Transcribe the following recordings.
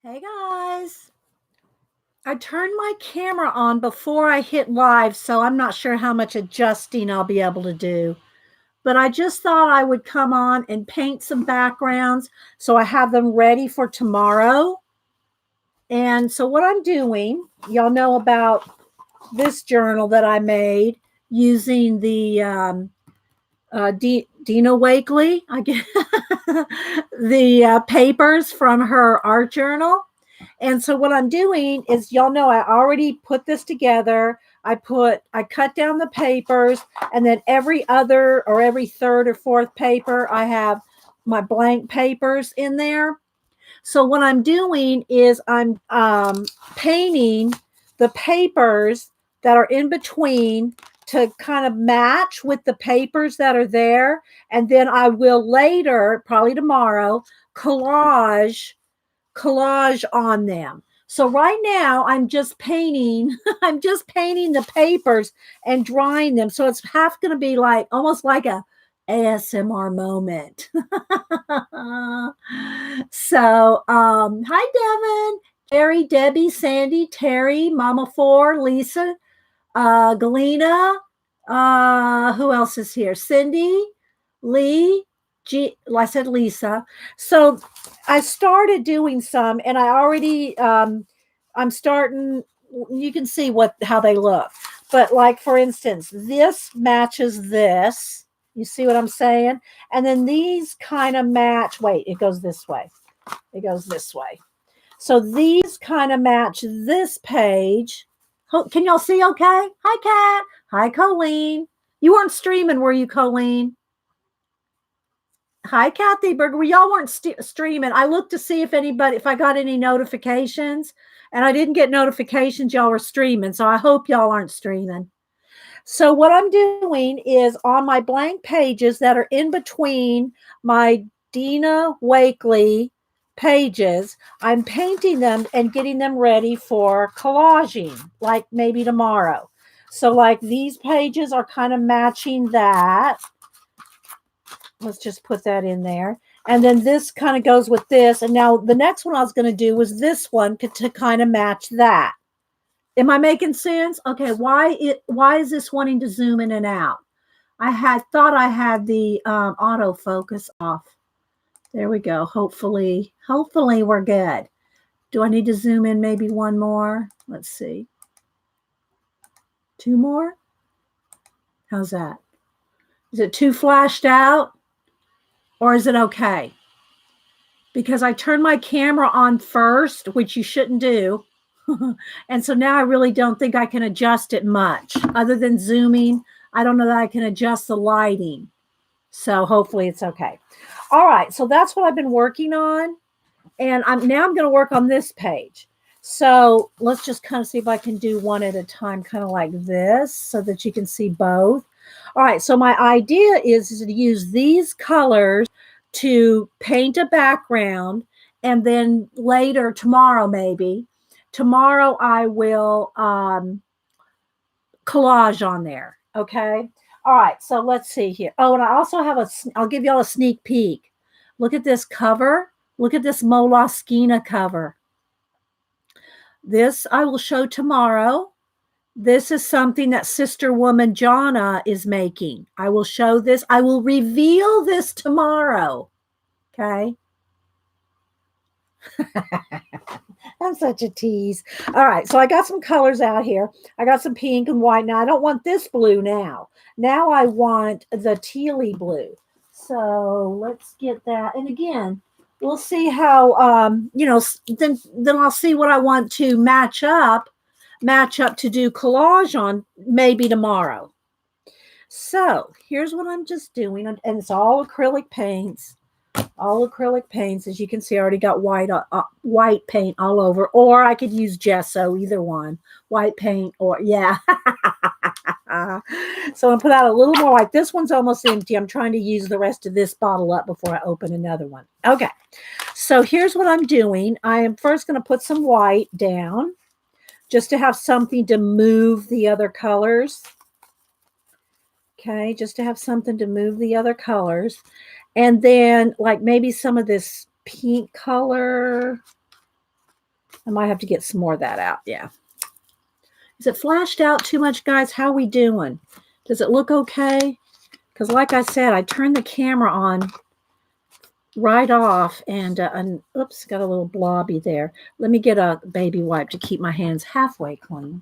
Hey guys, I turned my camera on before I hit live, so I'm not sure how much adjusting I'll be able to do. But I just thought I would come on and paint some backgrounds so I have them ready for tomorrow. And so, what I'm doing, y'all know about this journal that I made using the Dina Wakley, I guess, the papers from her art journal. And so what I'm doing is, y'all know I already put this together. I cut down the papers, and then every other or every third or fourth paper, I have my blank papers in there. So what I'm doing is I'm painting the papers that are in between to kind of match with the papers that are there. And then I will later, probably tomorrow, collage on them. So right now I'm just painting, I'm just painting the papers and drying them. So it's half going to be like almost like a ASMR moment. So, hi Devin, Terry, Debbie, Sandy, Terry, Mama Four, Lisa, Galena, who else is here? Cindy, Lee, I said Lisa. So I started doing some, and I already, I'm starting. You can see how they look, but like for instance, this matches this. You see what I'm saying? And then these kind of match. Wait, it goes this way. It goes this way. So these kind of match this page. Can y'all see okay? Hi, Kat. Hi, Colleen. You weren't streaming, were you, Colleen? Hi, Kathy Berger. Well, y'all weren't streaming. I looked to see if I got any notifications, and I didn't get notifications y'all were streaming. So I hope y'all aren't streaming. So what I'm doing is on my blank pages that are in between my Dina Wakley pages, I'm painting them and getting them ready for collaging, like maybe tomorrow. So like these pages are kind of matching that. Let's just put that in there. And then this kind of goes with this. And now the next one I was going to do was this one to kind of match that. Am I making sense? Okay, why is this wanting to zoom in and out? I had thought I had the autofocus off. There we go. Hopefully we're good. Do I need to zoom in maybe one more? Let's see. Two more? How's that? Is it too flashed out? Or is it okay? Because I turned my camera on first, which you shouldn't do. And so now I really don't think I can adjust it much other than zooming. I don't know that I can adjust the lighting. So hopefully it's okay. All right. So that's what I've been working on. And I'm going to work on this page. So let's just kind of see if I can do one at a time, kind of like this, so that you can see both. All right. So my idea is to use these colors to paint a background. And then later, tomorrow, I will collage on there. Okay. All right. So let's see here. Oh, and I also have I'll give y'all a sneak peek. Look at this cover. Look at this Moleskine cover. This I will show tomorrow. This is something that Sister Woman Jonna is making. I will show this. I will reveal this tomorrow. Okay. I'm such a tease. All right. So I got some colors out here. I got some pink and white. Now I don't want this blue now. Now I want the tealy blue. So let's get that. And again, we'll see how, then I'll see what I want to match up to do collage on maybe tomorrow. So here's what I'm just doing. And it's all acrylic paints. All acrylic paints. As you can see, I already got white paint all over. Or I could use gesso, either one. White paint or, yeah. So I'm going to put out a little more white. This one's almost empty. I'm trying to use the rest of this bottle up before I open another one. Okay. So here's what I'm doing. I am first going to put some white down just to have something to move the other colors. Okay. Just to have something to move the other colors. And then like maybe some of this pink color. I might have to get some more of that out. Yeah. Is it flashed out too much, guys? How are we doing? Does it look okay? Because like I said, I turned the camera on right off and oops, got a little blobby there. Let me get a baby wipe to keep my hands halfway clean.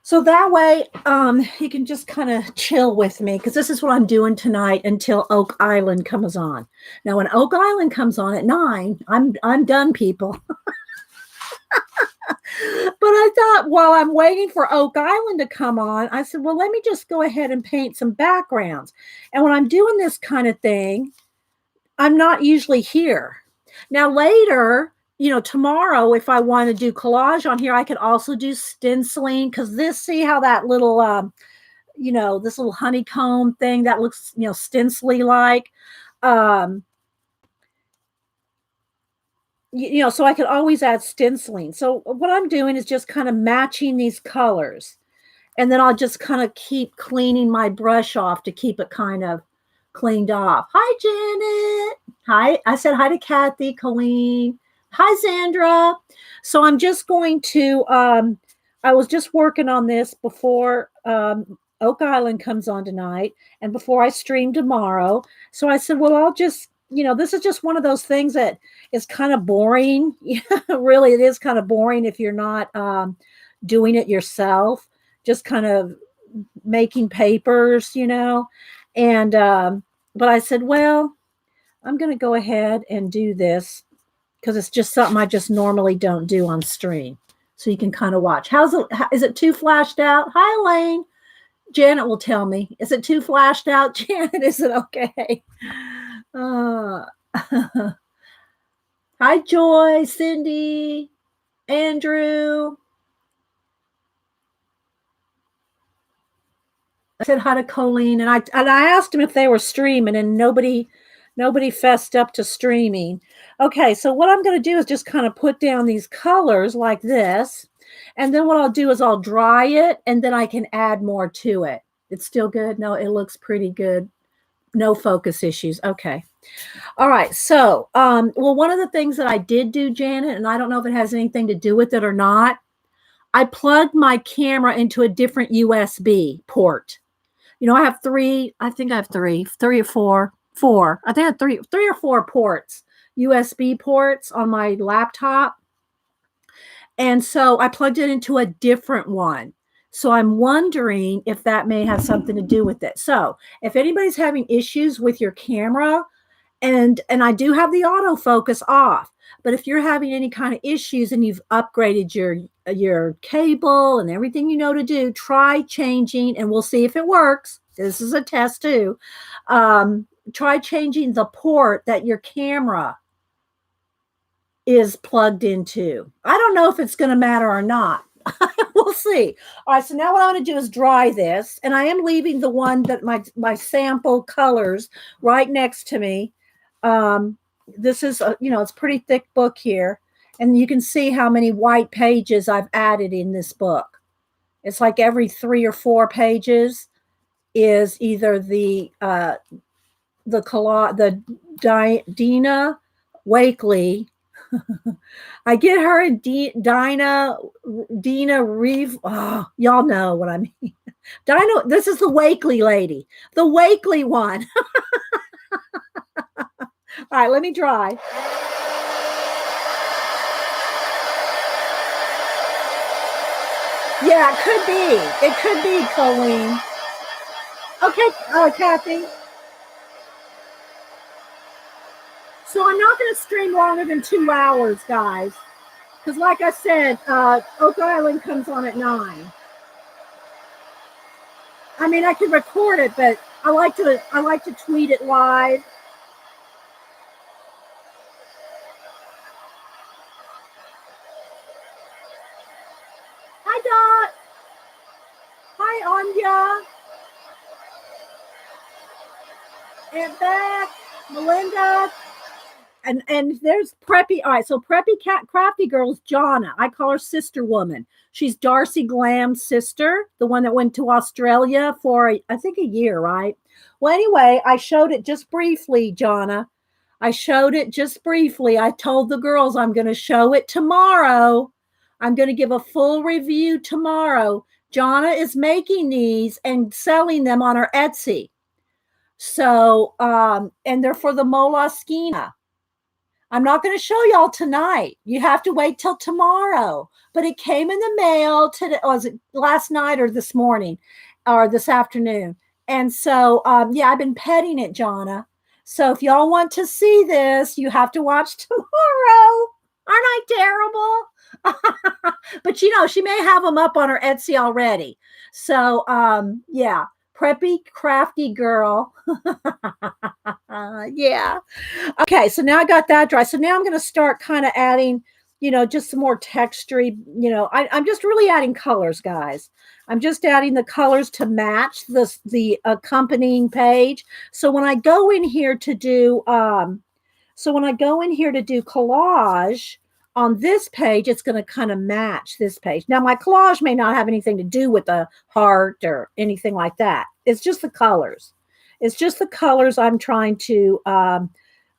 So that way you can just kind of chill with me, because this is what I'm doing tonight until Oak Island comes on. Now, when Oak Island comes on at 9, I'm done, people. But I thought while I'm waiting for Oak Island to come on, I said, well, let me just go ahead and paint some backgrounds. And when I'm doing this kind of thing, I'm not usually here. Now later, tomorrow, if I want to do collage on here, I could also do stenciling, because see how that little, this little honeycomb thing that looks, stencily like. So I could always add stenciling. So what I'm doing is just kind of matching these colors. And then I'll just kind of keep cleaning my brush off to keep it kind of cleaned off. Hi, Janet. Hi. I said hi to Kathy, Colleen. Hi, Sandra. So I'm just going to, I was just working on this before Oak Island comes on tonight and before I stream tomorrow. So I said, well, I'll just, this is just one of those things that is kind of boring. Really, it is kind of boring if you're not doing it yourself, just kind of making papers, and but I said, well, I'm going to go ahead and do this because it's just something I just normally don't do on stream. So you can kind of watch. Is it too flashed out? Hi, Elaine. Janet will tell me. Is it too flashed out? Janet, is it okay? Hi, Joy, Cindy, Andrew. I said hi to Colleen, and I asked him if they were streaming, and nobody fessed up to streaming. Okay, so what I'm going to do is just kind of put down these colors like this, and then what I'll do is I'll dry it, and then I can add more to it. It's still good? No, it looks pretty good. No focus issues. Okay. All right. So, well, one of the things that I did do, Janet, and I don't know if it has anything to do with it or not, I plugged my camera into a different USB port. I have three. I think I have three or four. I think I have three or four ports, USB ports on my laptop. And so I plugged it into a different one. So I'm wondering if that may have something to do with it. So if anybody's having issues with your camera, and I do have the autofocus off, but if you're having any kind of issues and you've upgraded your cable and everything you know to do, try changing, and we'll see if it works. This is a test too. Try changing the port that your camera is plugged into. I don't know if it's going to matter or not. We'll see. All right, so now what I'm going to do is dry this, and I am leaving the one that my sample colors right next to me. This is it's a pretty thick book here, and you can see how many white pages I've added in this book. It's like every 3 or 4 pages is either the Dina Wakley. I get her and Dina Reeve. Oh, y'all know what I mean. Dina, this is the Wakley lady, the Wakley one. All right, let me dry. Yeah, it could be. It could be, Colleen. Okay, Kathy. So I'm not going to stream longer than 2 hours, guys, because like I said, Oak Island comes on at 9. I mean, I can record it, but I like to tweet it live. Hi, Dot. Hi, Anya. And back, Melinda. And there's Preppy. All right, so Preppy Cat Crafty Girl's Jonna. I call her Sister Woman. She's Darcy Glam's sister, the one that went to Australia for, I think, a year, right? Well, anyway, I showed it just briefly, Jonna. I showed it just briefly. I told the girls I'm going to show it tomorrow. I'm going to give a full review tomorrow. Jonna is making these and selling them on her Etsy. So, and they're for the Moleskine. I'm not going to show y'all tonight. You have to wait till tomorrow. But it came in the mail today. Was it last night or this morning or this afternoon? And so, yeah, I've been petting it, Jonna. So if y'all want to see this, you have to watch tomorrow. Aren't I terrible? But you know, she may have them up on her Etsy already. So, yeah, preppy, crafty girl. Yeah. Okay, so now I got that dry. So now I'm going to start kind of adding, you know, just some more textury, you know, I'm just really adding colors, guys. I'm just adding the colors to match the accompanying page. So when I go in here to do, collage on this page, it's going to kind of match this page. Now my collage may not have anything to do with the heart or anything like that. It's just the colors. It's just the colors I'm trying to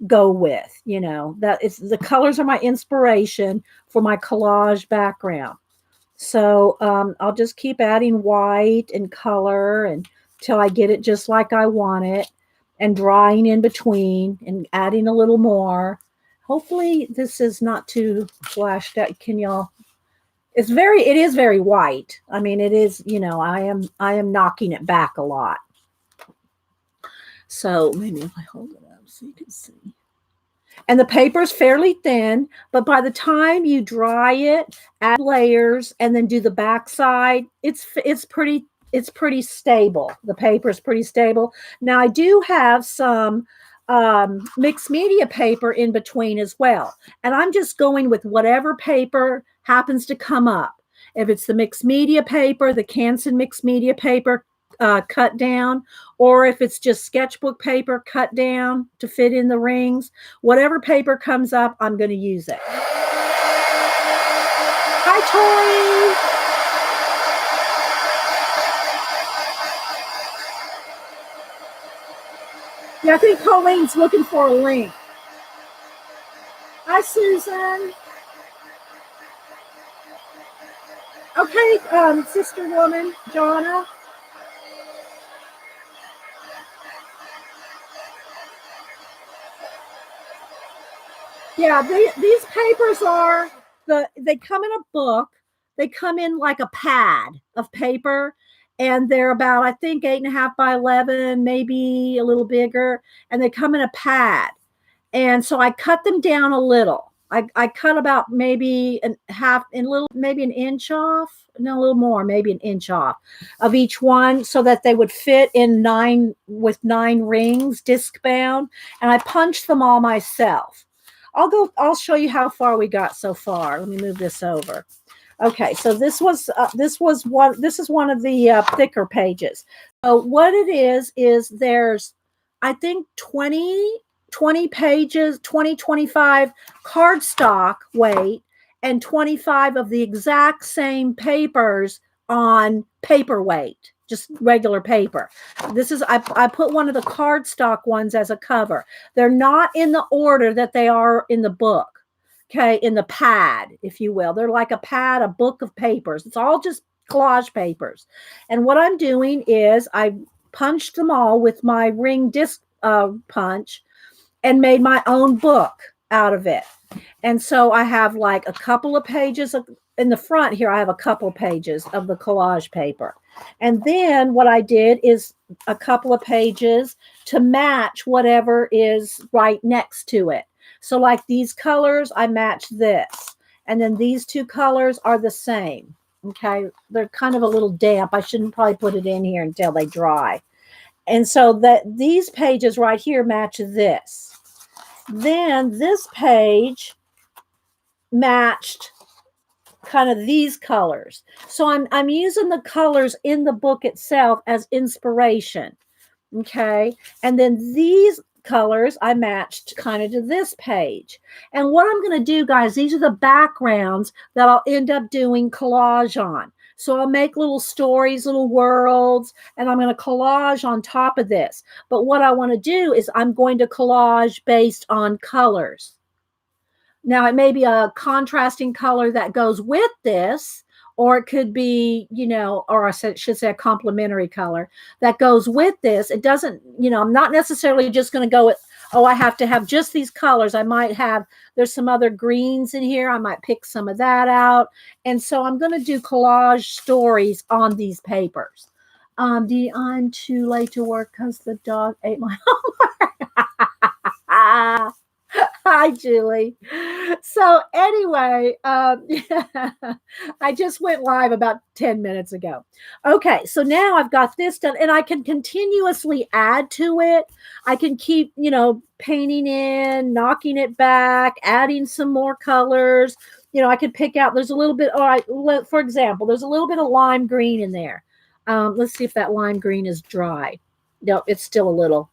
go with, you know, that it's the colors are my inspiration for my collage background. So I'll just keep adding white and color until I get it just like I want it, and drawing in between and adding a little more. Hopefully this is not too flashed out. Can y'all? It is very white. I mean, it is, you know, I am knocking it back a lot. So maybe if I hold it up so you can see. And the paper is fairly thin, but by the time you dry it, add layers, and then do the back side, it's pretty stable. The paper is pretty stable. Now I do have some mixed media paper in between as well, and I'm just going with whatever paper happens to come up. If it's the mixed media paper, the Canson mixed media paper, cut down, or if it's just sketchbook paper cut down to fit in the rings, whatever paper comes up, I'm going to use it. Hi, Tori. Yeah, I think Colleen's looking for a link. Hi, Susan. Okay, sister woman, Jonna. Yeah, these papers are they come in a book. They come in like a pad of paper, and they're about, I think, 8.5 by 11, maybe a little bigger, and they come in a pad. And so I cut them down a little. I cut about maybe maybe an inch off, no, a little more, maybe an inch off of each one, so that they would fit in 9 rings, disc bound. And I punched them all myself. I'll show you how far we got so far. Let me move this over. Okay, so this is one of the thicker pages. So what it is there's, I think, 20 pages, 25 cardstock weight, and 25 of the exact same papers on paper weight, just regular paper. This is, I put one of the cardstock ones as a cover. They're not in the order that they are in the book. Okay, in the pad, if you will. They're like a pad, a book of papers. It's all just collage papers. And what I'm doing is I punched them all with my ring disc punch and made my own book out of it. And so I have like a couple of pages in the front here. I have a couple of pages of the collage paper. And then what I did is a couple of pages to match whatever is right next to it. So like these colors, I match this. And then these two colors are the same. Okay. They're kind of a little damp. I shouldn't probably put it in here until they dry. And so that these pages right here match this. Then this page matched kind of these colors. So I'm using the colors in the book itself as inspiration. Okay. And then these colors I matched kind of to this page. And what I'm going to do, guys, these are the backgrounds that I'll end up doing collage on. So I'll make little stories, little worlds, and I'm going to collage on top of this. But what I want to do is I'm going to collage based on colors. Now, it may be a contrasting color that goes with this, or it could be, or I should say a complementary color that goes with this. It doesn't, I'm not necessarily just going to go with, oh, I have to have just these colors. I might have, there's some other greens in here. I might pick some of that out. And so I'm going to do collage stories on these papers. I'm too late to work because the dog ate my homework. Hi, Julie. So anyway, I just went live about 10 minutes ago. Okay, so now I've got this done, and I can continuously add to it. I can keep, painting in, knocking it back, adding some more colors. I could pick out, there's a little bit, all right, for example, there's a little bit of lime green in there. Let's see if that lime green is dry. No, it's still a little.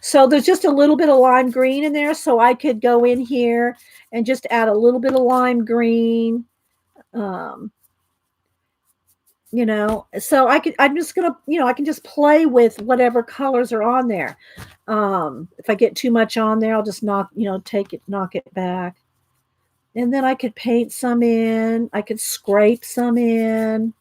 So there's just a little bit of lime green in there. So I could go in here and just add a little bit of lime green. So I'm just going to, I can just play with whatever colors are on there. If I get too much on there, I'll just knock it back. And then I could paint some in. I could scrape some in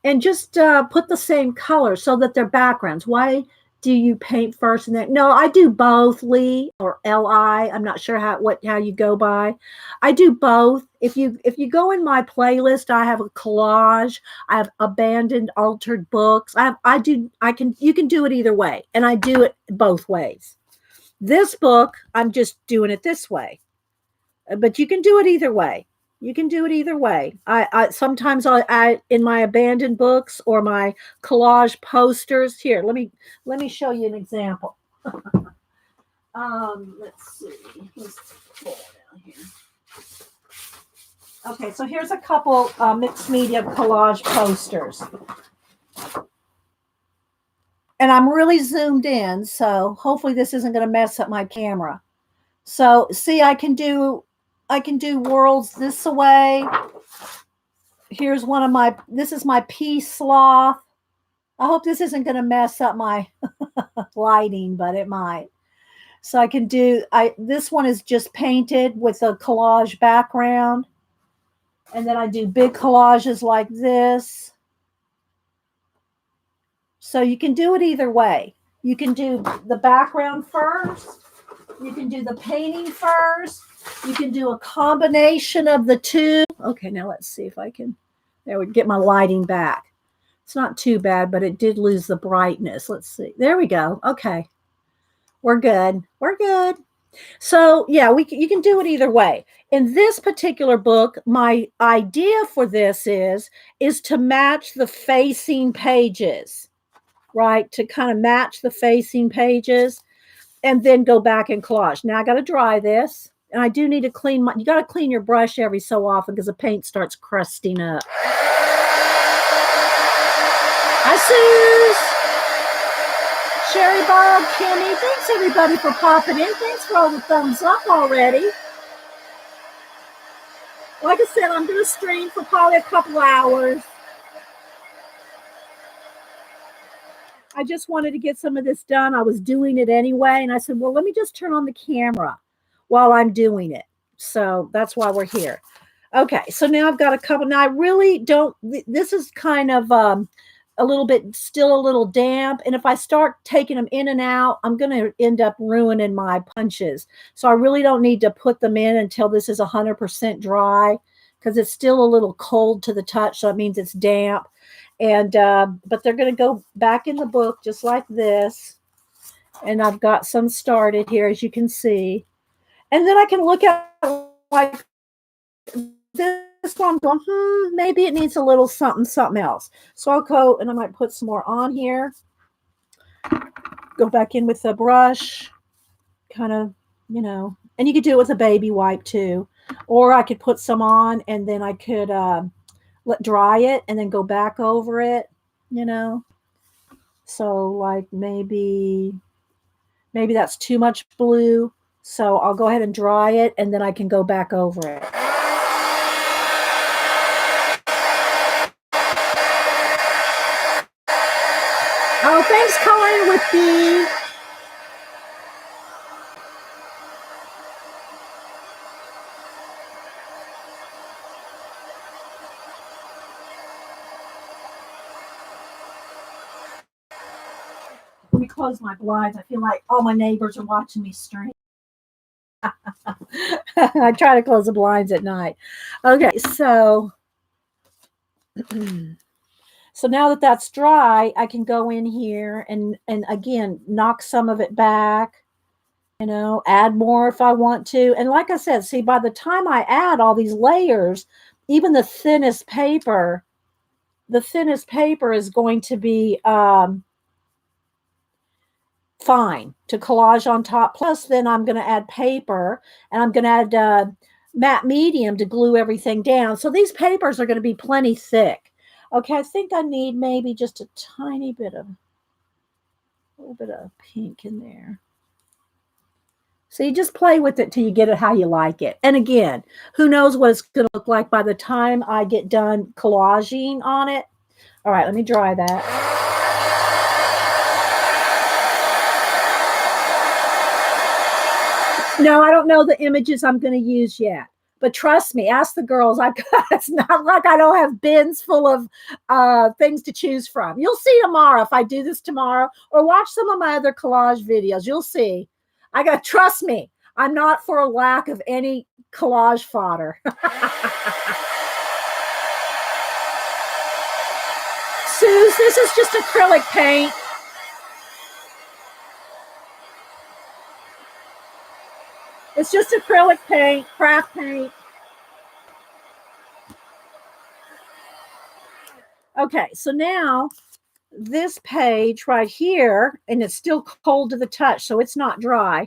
and just put the same color so that they're backgrounds. Why do you paint first and then? No, I do both, Lee, or Li. I'm not sure how you go by. I do both. If you go in my playlist, I have a collage. I have abandoned, altered books. You can do it either way, and I do it both ways. This book, I'm just doing it this way, but you can do it either way. You can do it either way. I sometimes I in my abandoned books or my collage posters. Here, let me show you an example. Let's see. Let's pull down here. Okay, so here's a couple mixed media collage posters. And I'm really zoomed in, so hopefully this isn't going to mess up my camera. So see, I can do worlds this way. Here's this is my pea sloth. I hope this isn't going to mess up my lighting, but it might. So I can this one is just painted with a collage background. And then I do big collages like this. So you can do it either way. You can do the background first. You can do the painting first. You can do a combination of the two. Okay, now let's see if I can. There, we get my lighting back. It's not too bad, but it did lose the brightness. Let's see. There we go. Okay, we're good. We're good. So yeah, you can do it either way. In this particular book, my idea for this is to match the facing pages, right? To kind of match the facing pages, and then go back and collage. Now I got to dry this. And I do need to clean you got to clean your brush every so often because the paint starts crusting up. Hi, Suze. Sherry Bob, Kimmy. Thanks, everybody, for popping in. Thanks for all the thumbs up already. Like I said, I'm going to stream for probably a couple hours. I just wanted to get some of this done. I was doing it anyway. And I said, well, let me just turn on the camera while I'm doing it. So that's why we're here. Okay, so now I've got a couple. Now I really don't, this is kind of still a little damp. And if I start taking them in and out, I'm going to end up ruining my punches. So I really don't need to put them in until this is 100% dry because it's still a little cold to the touch. So it means it's damp. And, but they're going to go back in the book just like this. And I've got some started here, as you can see. And then I can look at like this one going, maybe it needs a little something else. So I'll go and I might put some more on here. Go back in with the brush, kind of, and you could do it with a baby wipe too. Or I could put some on and then I could dry it and then go back over it, So like maybe that's too much blue. So I'll go ahead and dry it, and then I can go back over it. in, Whippy. Let me close my blinds. I feel like all my neighbors are watching me stream. I try to close the blinds at night. Okay, so so now that that's dry, I can go in here and again knock some of it back, add more if I want to. And like I said, see, by the time I add all these layers, even the thinnest paper is going to be fine to collage on top. Plus, then I'm going to add paper, and I'm going to add matte medium to glue everything down. So these papers are going to be plenty thick. Okay, I think I need maybe just a little bit of pink in there. So you just play with it till you get it how you like it. And again, who knows what it's going to look like by the time I get done collaging on it. All right, let me dry that. No, I don't know the images I'm going to use yet. But trust me, ask the girls. It's not like I don't have bins full of things to choose from. You'll see tomorrow if I do this tomorrow, or watch some of my other collage videos. You'll see. Trust me, I'm not for a lack of any collage fodder. Suze, this is just acrylic paint. It's just acrylic paint, craft paint. Okay, so now this page right here, and it's still cold to the touch, so it's not dry.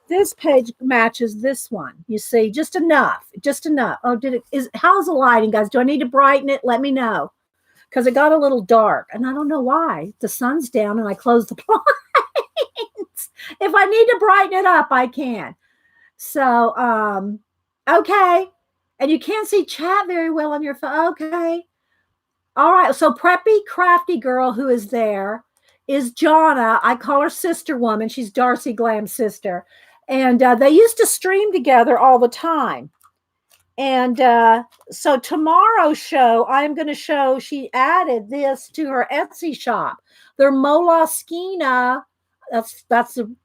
This page matches this one. You see, just enough. Oh, how's the lighting, guys? Do I need to brighten it? Let me know. Because it got a little dark, and I don't know why. The sun's down, and I closed the blinds. If I need to brighten it up, I can. So, okay. And you can't see chat very well on your phone. Okay. All right. So preppy, crafty girl who is there is Jonna. I call her Sister Woman. She's Darcy Glam's sister. And they used to stream together all the time. And so tomorrow's show, I'm going to show she added this to her Etsy shop. They're Moleskine. That's the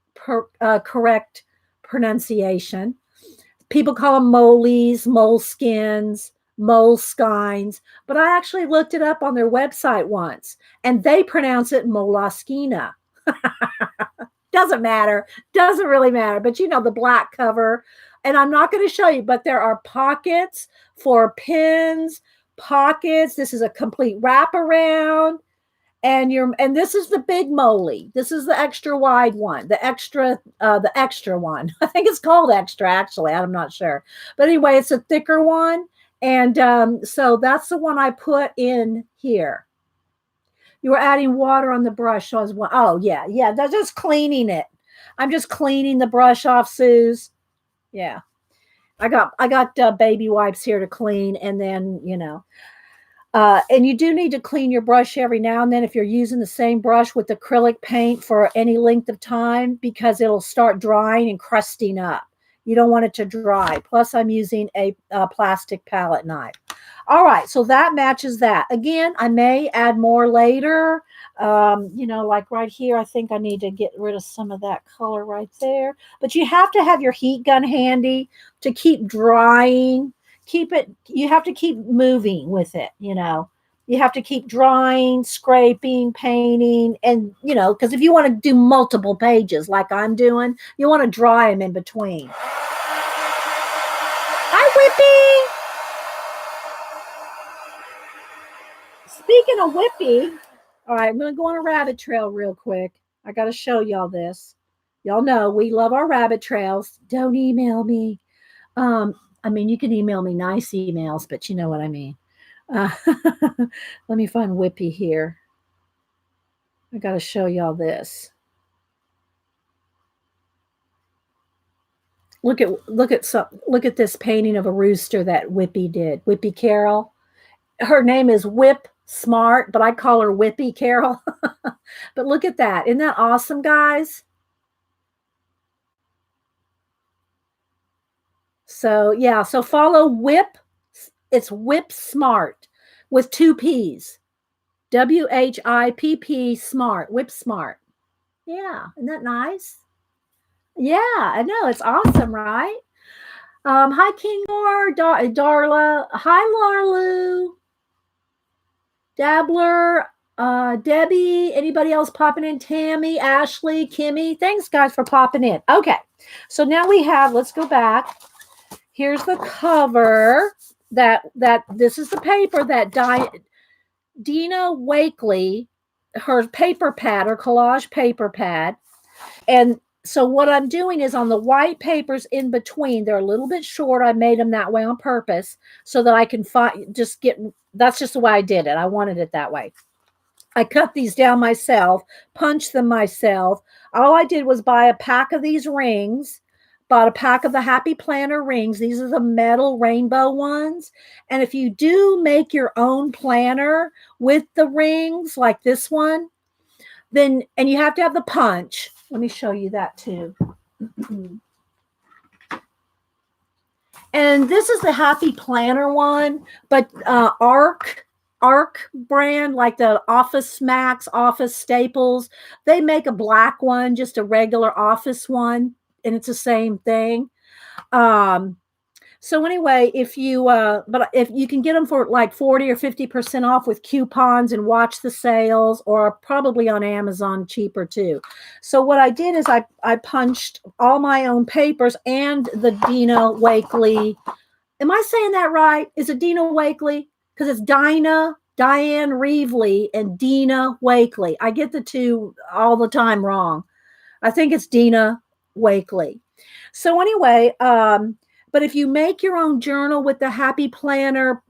correct pronunciation. People call them moles, moleskins, moleskines, but I actually looked it up on their website once, and they pronounce it Moleskine. Doesn't matter. Doesn't really matter. But the black cover. And I'm not going to show you, but there are pockets for pins, pockets. This is a complete wraparound. And this is the big moly. This is the extra wide one, the extra one. I think it's called extra, actually. I'm not sure. But anyway, it's a thicker one. And so that's the one I put in here. You were adding water on the brush. So that's just cleaning it. I'm just cleaning the brush off, Suze. Yeah. I got baby wipes here to clean, and then, and you do need to clean your brush every now and then if you're using the same brush with acrylic paint for any length of time, because it'll start drying and crusting up. You don't want it to dry. Plus, I'm using a plastic palette knife. All right, so that matches that. Again, I may add more later. Like right here, I think I need to get rid of some of that color right there. But you have to have your heat gun handy to keep drying. You have to keep moving with it, You have to keep drying, scraping, painting, and, because if you want to do multiple pages like I'm doing, you want to dry them in between. Hi, Whippy! Speaking of Whippy, all right, I'm going to go on a rabbit trail real quick. I got to show y'all this. Y'all know we love our rabbit trails. Don't email me. You can email me nice emails, but you know what I mean. Let me find Whippy here. I got to show y'all this. look at this painting of a rooster that Whippy did. Whippy Carroll. Her name is Whip Smart, but I call her Whippy Carroll. But look at that. Isn't that awesome, guys? So yeah, so follow Whip. It's Whip Smart with 2 P's. WHIPP Smart. Whip Smart. Yeah, isn't that nice? Yeah, I know. It's awesome, right? Hi, Kingor, Darla. Hi, Larlu. Dabbler, Debbie, anybody else popping in? Tammy, Ashley, Kimmy. Thanks, guys, for popping in. Okay, so now we have, let's go back. Here's the cover. This is the paper that Dina Wakely, her paper pad, her collage paper pad. And so what I'm doing is on the white papers in between, they're a little bit short. I made them that way on purpose so that I can that's just the way I did it. I wanted it that way. I cut these down myself, punched them myself. All I did was buy a pack of these rings, bought a pack of the Happy Planner rings. These are the metal rainbow ones. And if you do make your own planner with the rings like this one, and you have to have the punch. Let me show you that too. And this is the Happy Planner one, but Arc brand, like the Office Max, Office Staples, they make a black one, just a regular office one, and it's the same thing. So anyway, if you can get them for like 40 or 50% off with coupons and watch the sales, or probably on Amazon cheaper too. So what I did is I punched all my own papers and the Dina Wakely. Am I saying that right? Is it Dina Wakely? Because it's Diane Reevely and Dina Wakely. I get the two all the time wrong. I think it's Dina Wakely. So anyway, but if you make your own journal with the Happy Planner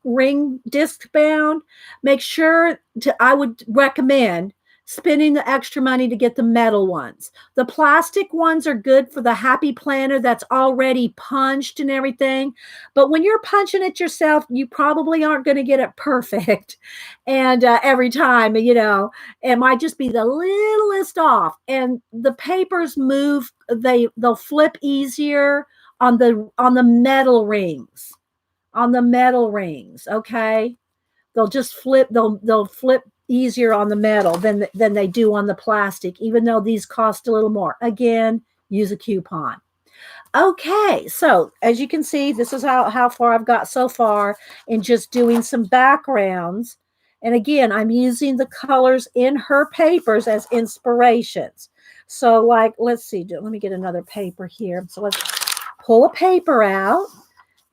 ring disc bound, make sure I would recommend spending the extra money to get the metal ones. The plastic ones are good for the Happy Planner that's already punched and everything. But when you're punching it yourself, you probably aren't going to get it perfect. And every time, it might just be the littlest off. And the papers move, they'll flip easier on the metal rings. Okay, they'll just flip. They'll flip easier on the metal than they do on the plastic, even though these cost a little more. Again, use a coupon. Okay, so as you can see, this is how far I've got so far in just doing some backgrounds. And again, I'm using the colors in her papers as inspirations. So like, let's see, let me get another paper here. So let's pull a paper out,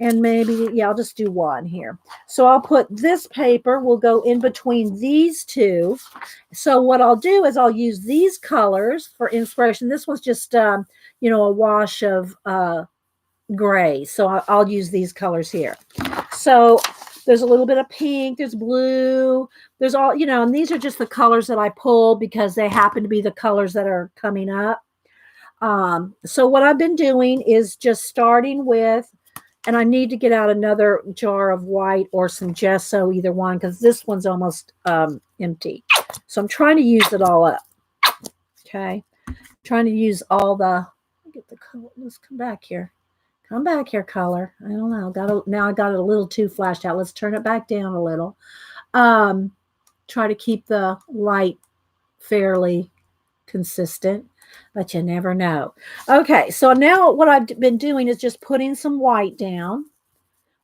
and maybe, I'll just do one here. So I'll put this paper, will go in between these two. So what I'll do is I'll use these colors for inspiration. This one's just, a wash of gray. So I'll use these colors here. So there's a little bit of pink, there's blue, there's all, and these are just the colors that I pulled because they happen to be the colors that are coming up. So what I've been doing is just starting with, and I need to get out another jar of white or some gesso, either one, because this one's almost empty. So I'm trying to use it all up. Okay. Trying to use all the, get the color. Let's come back here. Come back here, color. I don't know. Now I got it a little too flashed out. Let's turn it back down a little. Try to keep the light fairly consistent, but you never know. Okay, so now what I've been doing is just putting some white down,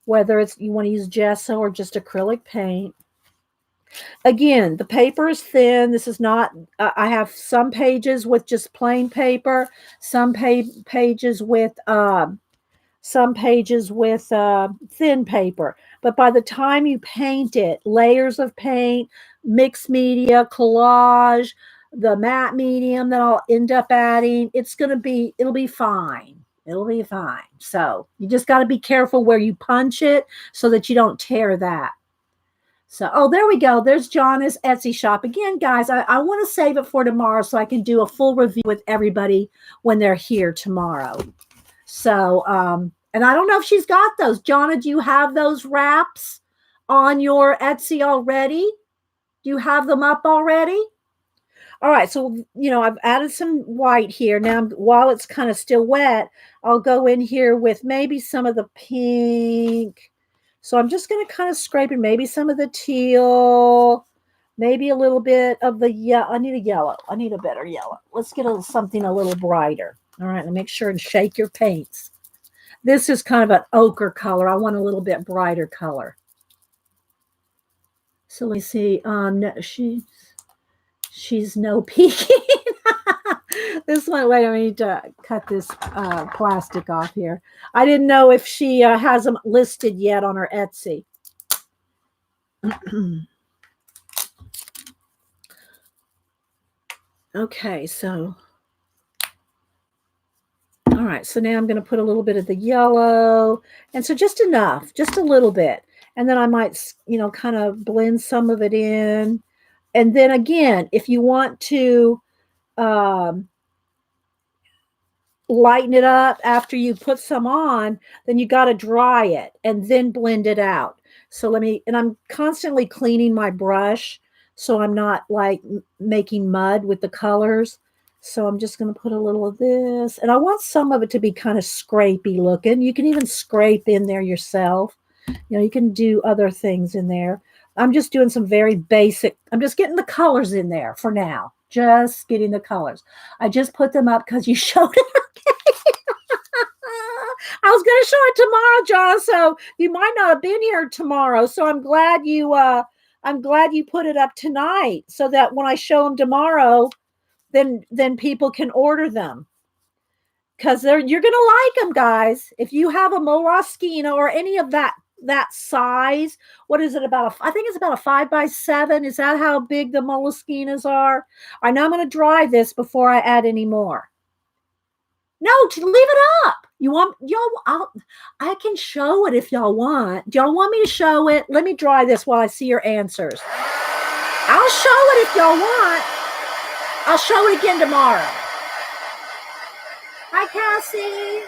whether it's you want to use gesso or just acrylic paint. Again, the paper is thin. This is not, I have some pages with just plain paper, some pages with thin paper. But by the time you paint it, layers of paint, mixed media, collage, the matte medium that I'll end up adding, it'll be fine. It'll be fine. So you just got to be careful where you punch it so that you don't tear that. So, oh, there we go. There's John's Etsy shop. Again, guys, I want to save it for tomorrow so I can do a full review with everybody when they're here tomorrow. So, and I don't know if she's got those. Jonna, do you have those wraps on your Etsy already? Do you have them up already? All right, so I've added some white here. Now, while it's kind of still wet, I'll go in here with maybe some of the pink. So I'm just going to kind of scrape in maybe some of the teal, maybe a little bit of the I need a yellow. I need a better yellow. Let's get something a little brighter. All right, and make sure and shake your paints. This is kind of an ochre color. I want a little bit brighter color. So let me see. No, she's no peeking. This one, wait, I need to cut this plastic off here. I didn't know if she has them listed yet on her Etsy. Okay, so all right, so now I'm going to put a little bit of the yellow, and so just enough, just a little bit, and then I might, kind of blend some of it in, and then again, if you want to lighten it up after you put some on, then you got to dry it and then blend it out. So and I'm constantly cleaning my brush so I'm not like making mud with the colors. So I'm just going to put a little of this, and I want some of it to be kind of scrapey looking. You can even scrape in there yourself. You can do other things in there. I'm just doing some very basic. I'm just getting the colors in there for now. Just getting the colors. I just put them up because you showed it. I was going to show it tomorrow, John. So you might not have been here tomorrow. So I'm glad you put it up tonight, so that when I show them tomorrow, then people can order them, because you're going to like them, guys. If you have a Moleskine or any of that size, what is it, I think it's about a 5x7. Is that how big the Moleskinas are? I know I'm going to dry this before I add any more. No, to leave it up. You want y'all? I can show it if y'all want. Do y'all want me to show it? Let me dry this while I see your answers. I'll show it if y'all want. I'll show it again tomorrow. Hi, Cassie.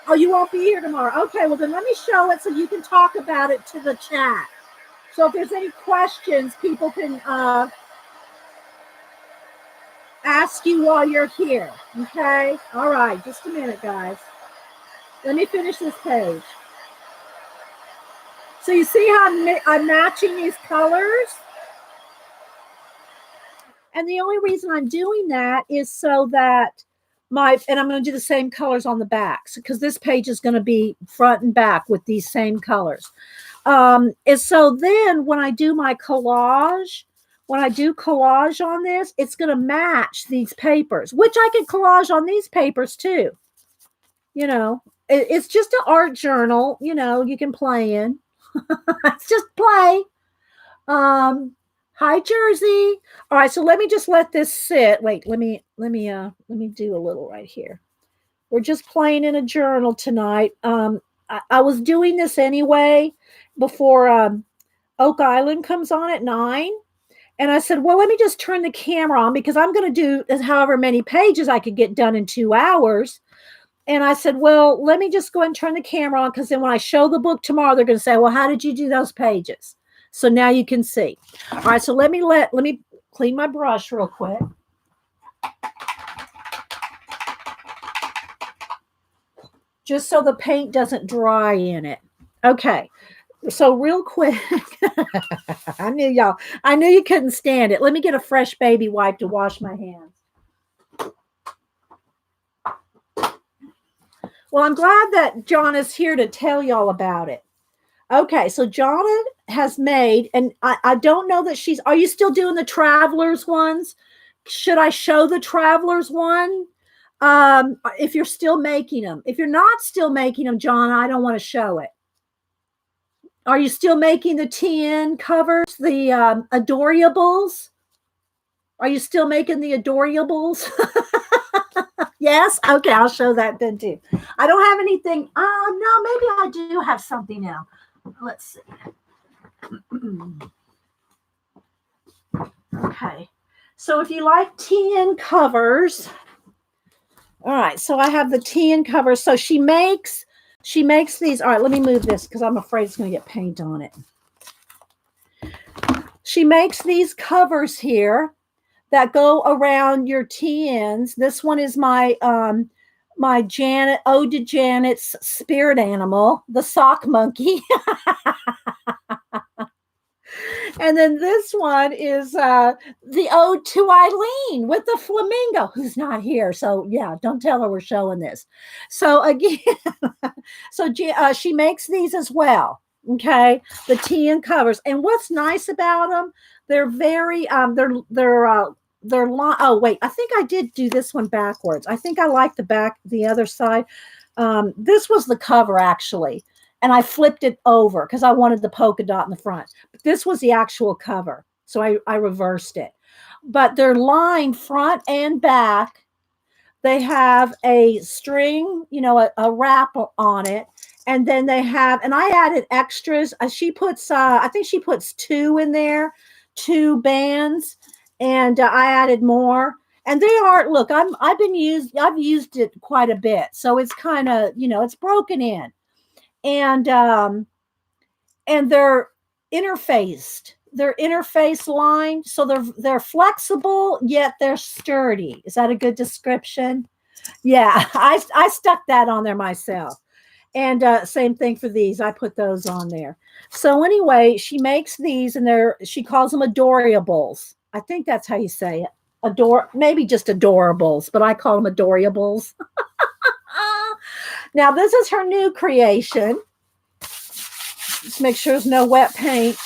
Oh, you won't be here tomorrow. Okay, well then let me show it so you can talk about it to the chat. So if there's any questions, people can ask you while you're here. Okay? All right, just a minute, guys. Let me finish this page. So you see how I'm matching these colors? And the only reason I'm doing that is so that and I'm going to do the same colors on the backs, because this page is going to be front and back with these same colors. And so then when I do my collage, on this, it's going to match these papers, which I can collage on these papers too. It's just an art journal, you can play in. It's just play. Hi, Jersey. All right, so let me just let this sit. Wait, let me do a little right here. We're just playing in a journal tonight. I was doing this anyway before Oak Island comes on at 9. And I said, well, let me just turn the camera on, because I'm going to do however many pages I could get done in 2 hours. And I said, well, let me just go ahead and turn the camera on, because then when I show the book tomorrow, they're going to say, well, how did you do those pages? So now you can see. All right, so let me clean my brush real quick. Just so the paint doesn't dry in it. Okay, so real quick, I knew you couldn't stand it. Let me get a fresh baby wipe to wash my hands. Well, I'm glad that John is here to tell y'all about it. Okay, so Jonna has made, and I don't know that are you still doing the Travelers ones? Should I show the Travelers one? If you're still making them. If you're not still making them, Jonna, I don't want to show it. Are you still making the TN covers, the Adorables? Are you still making the Adorables? Yes? Okay, I'll show that then too. I don't have anything. No, maybe I do have something now. Let's see. Okay. So if you like TN covers, All right, so I have the TN cover. So she makes these. All right, let me move this because I'm afraid it's going to get paint on it. She makes these covers here that go around your TNs. This one is my my Janet, Ode to Janet's spirit animal, the sock monkey. And then this one is the Ode to Eileen with the flamingo, who's not here. So yeah, don't tell her we're showing this. So again, so she makes these as well. Okay, the TN covers. And what's nice about them? They're very they're long. Oh wait, I think I did do this one backwards. I think I like the other side. This was the cover actually, and I flipped it over because I wanted the polka dot in the front. But this was the actual cover, so I reversed it. But they're lined front and back. They have a string, a wrap on it, and then they have, and I added extras. She puts, I think she puts 2 in there, 2 bands, and I added more. And they are, look, I've used it quite a bit, so it's kind of, it's broken in, and they're interfaced. They're interface lined, so they're flexible yet they're sturdy. Is that a good description? Yeah, I stuck that on there myself. And same thing for these. I put those on there. So anyway, she makes these, and she calls them adorables. I think that's how you say it. Maybe just adorables, but I call them adorables. Now this is her new creation. Just make sure there's no wet paint.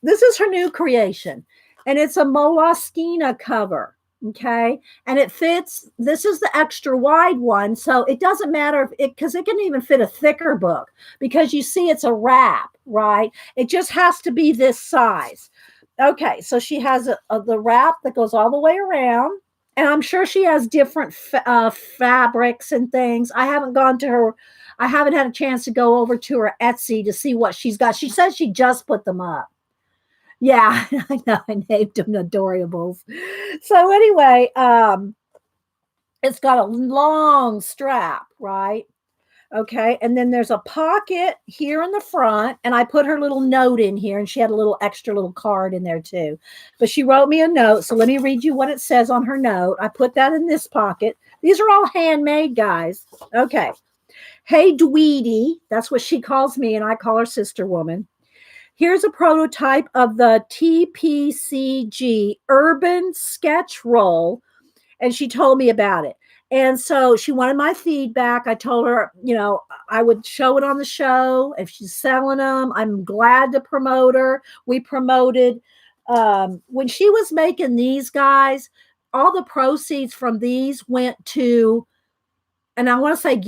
This is her new creation, and it's a Moleskine cover. Okay. And it fits, this is the extra wide one. So it doesn't matter because it can even fit a thicker book, because you see it's a wrap, right? It just has to be this size. Okay. So she has the wrap that goes all the way around. And I'm sure she has different fabrics and things. I haven't had a chance to go over to her Etsy to see what she's got. She says she just put them up. Yeah, I know. I named them Adorables. So anyway, it's got a long strap, right? Okay, and then there's a pocket here in the front, and I put her little note in here, and she had a little extra little card in there too. But she wrote me a note, so let me read you what it says on her note. I put that in this pocket. These are all handmade, guys. Okay. Hey, Dweety, that's what she calls me, and I call her Sister Woman. Here's a prototype of the TPCG Urban Sketch Roll, and she told me about it. And so she wanted my feedback. I told her, I would show it on the show. If she's selling them, I'm glad to promote her. We promoted, when she was making these, guys, all the proceeds from these went to, and I want to say,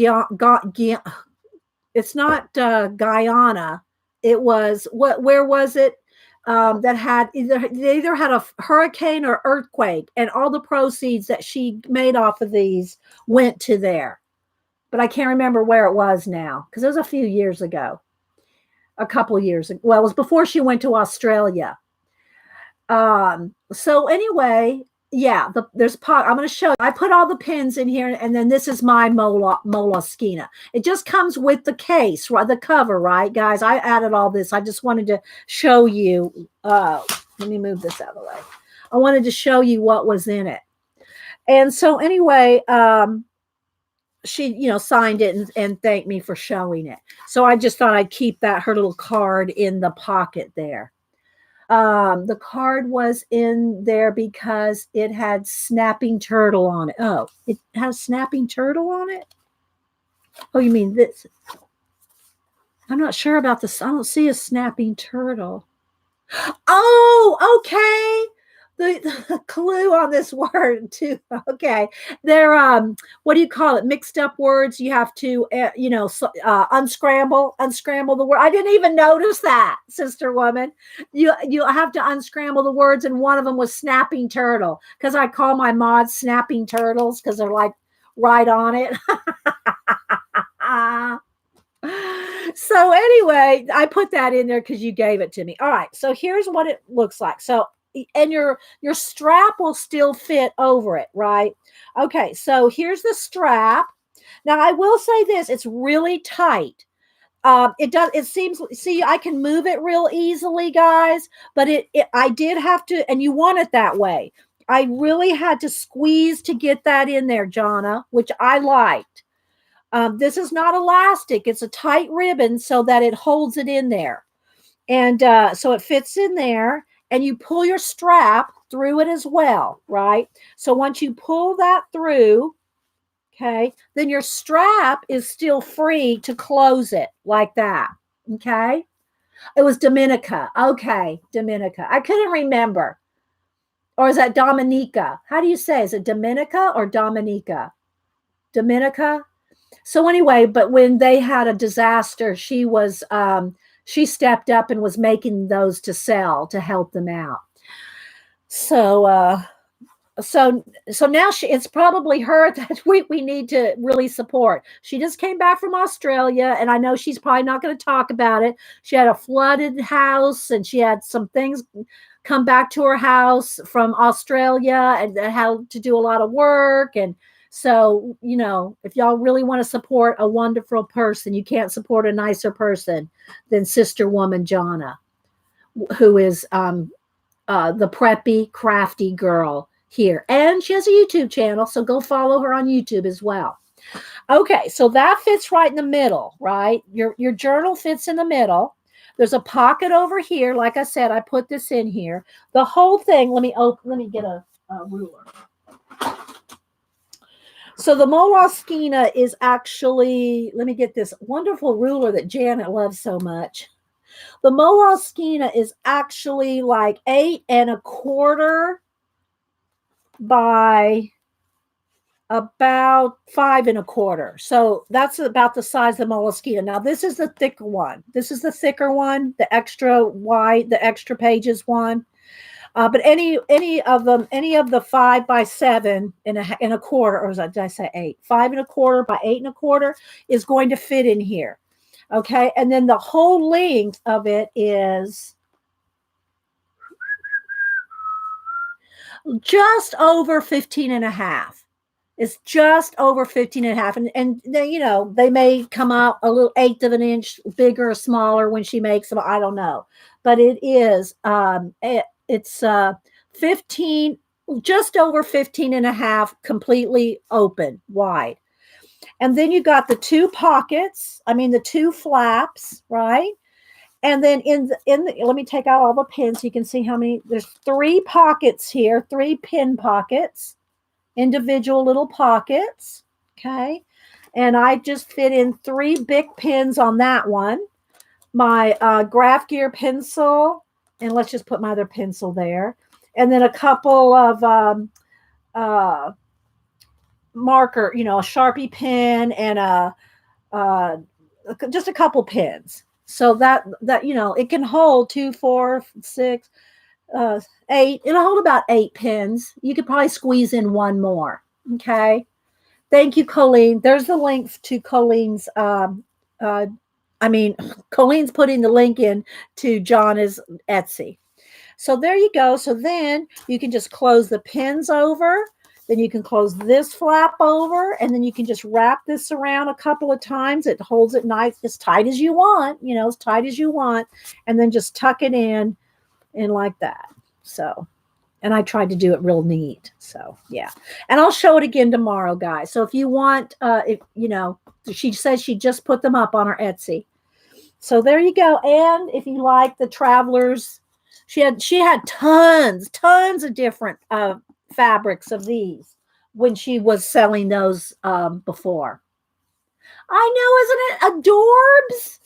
it's not Guyana. It was where was it? That had they either had a hurricane or earthquake, and all the proceeds that she made off of these went to there. But I can't remember where it was now, because it was a few years ago, a couple of years ago. Well, it was before she went to Australia. So anyway, yeah, there's pot. I'm going to show you. I put all the pins in here, and then this is my Moleskine. It just comes with the case, right? The cover, right, guys? I added all this. I just wanted to show you. Let me move this out of the way. I wanted to show you what was in it. And so anyway, she, signed it and thanked me for showing it. So I just thought I'd keep her little card in the pocket there. The card was in there because it had Snapping Turtle on it. Oh, it has Snapping Turtle on it? Oh, you mean this? I'm not sure about this. I don't see a Snapping Turtle. Oh, okay. The clue on this word too. Okay. They're, what do you call it? Mixed up words. You have to, unscramble the word. I didn't even notice that, Sister Woman. You have to unscramble the words, and one of them was Snapping Turtle, because I call my mods Snapping Turtles because they're like right on it. So anyway, I put that in there because you gave it to me. All right. So here's what it looks like. So and your strap will still fit over it, right? Okay, so here's the strap. Now I will say this, it's really tight. It seems, see, I can move it real easily, guys, but I did have to, and you want it that way. I really had to squeeze to get that in there, Jonna, which I liked. This is not elastic. It's a tight ribbon so that it holds it in there. And so it fits in there, and you pull your strap through it as well, right? So once you pull that through, okay, then your strap is still free to close it like that. Okay. It was Dominica. Okay. Dominica. I couldn't remember. Or is that Dominica? How do you say? Is it Dominica or Dominica? Dominica. So anyway, but when they had a disaster, she stepped up and was making those to sell to help them out. So now it's probably her that we need to really support. She just came back from Australia, and I know she's probably not going to talk about it. She had a flooded house, and she had some things come back to her house from Australia, and had to do a lot of work. And so, if y'all really want to support a wonderful person, you can't support a nicer person than Sister Woman Jonna, who is the preppy, crafty girl here. And she has a YouTube channel, so go follow her on YouTube as well. Okay, so that fits right in the middle, right? Your journal fits in the middle. There's a pocket over here. Like I said, I put this in here. The whole thing, let me get a ruler. So the Moleskine is actually, let me get this wonderful ruler that Janet loves so much. The Moleskine is actually like 8 1/4 by about 5 1/4. So that's about the size of the Moleskine. Now this is the thicker one. This is the thicker one, the extra wide, the extra pages one. But any of the 5 by 7 and a quarter, or did I say 8? 5 1/4 by 8 1/4 is going to fit in here. Okay, and then the whole length of it is just over 15 1/2. It's just over 15 1/2. And they, they may come out a little 1/8 of an inch bigger or smaller when she makes them. I don't know. But it is, it's 15, just over 15 1/2, completely open, wide. And then you got the 2 pockets, the 2 flaps, right? And then in the let me take out all the pins so you can see how many. There's 3 pockets here, 3 pin pockets, individual little pockets. Okay. And I just fit in 3 big pins on that one. My Graph Gear pencil, and let's just put my other pencil there. And then a couple of marker, a Sharpie pen, and just a couple pins. So that it can hold 2, 4, 6, 8. It'll hold about 8 pins. You could probably squeeze in 1 more. Okay. Thank you, Colleen. There's the link to Colleen's. Colleen's putting the link in to Jonna's Etsy. So there you go. So then you can just close the pins over. Then you can close this flap over, and then you can just wrap this around a couple of times. It holds it nice, as tight as you want, as tight as you want, and then just tuck it in like that. So, and I tried to do it real neat. So yeah, and I'll show it again tomorrow, guys. So if you want, she says she just put them up on her Etsy. So there you go. And if you like the Travelers, she had tons of different fabrics of these when she was selling those before. I know, isn't it adorbs?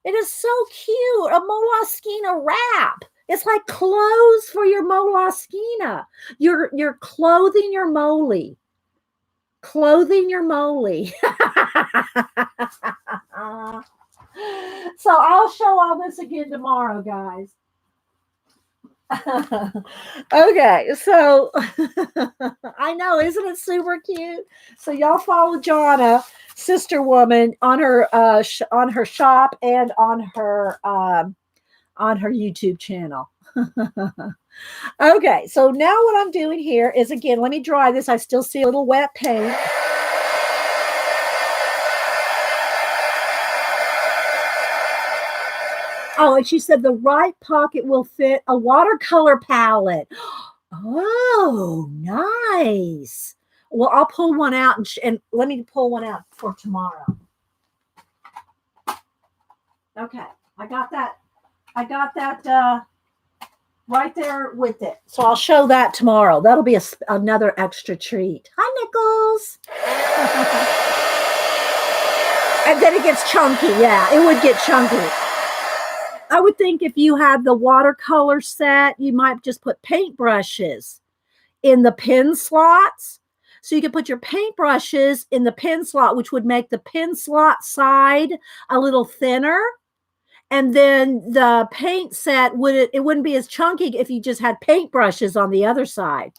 It is so cute. A Moleskine wrap. It's like clothes for your Moleskine. You're clothing your moly. Clothing your moly. So I'll show all this again tomorrow, guys. Okay, so I know, isn't it super cute? So y'all follow Jonna, Sister Woman, on her shop and on her YouTube channel. Okay, so now what I'm doing here is, again, let me dry this. I still see a little wet paint. Oh, and she said the right pocket will fit a watercolor palette. Oh, nice. Well, I'll pull one out and let me pull one out for tomorrow. Okay, I got that. I got that right there with it. So I'll show that tomorrow. That'll be another extra treat. Hi, Nichols. And then it gets chunky. Yeah, it would get chunky. I would think if you had the watercolor set, you might just put paintbrushes in the pen slots. So you could put your paintbrushes in the pen slot, which would make the pen slot side a little thinner. And then the paint set it wouldn't be as chunky if you just had paintbrushes on the other side.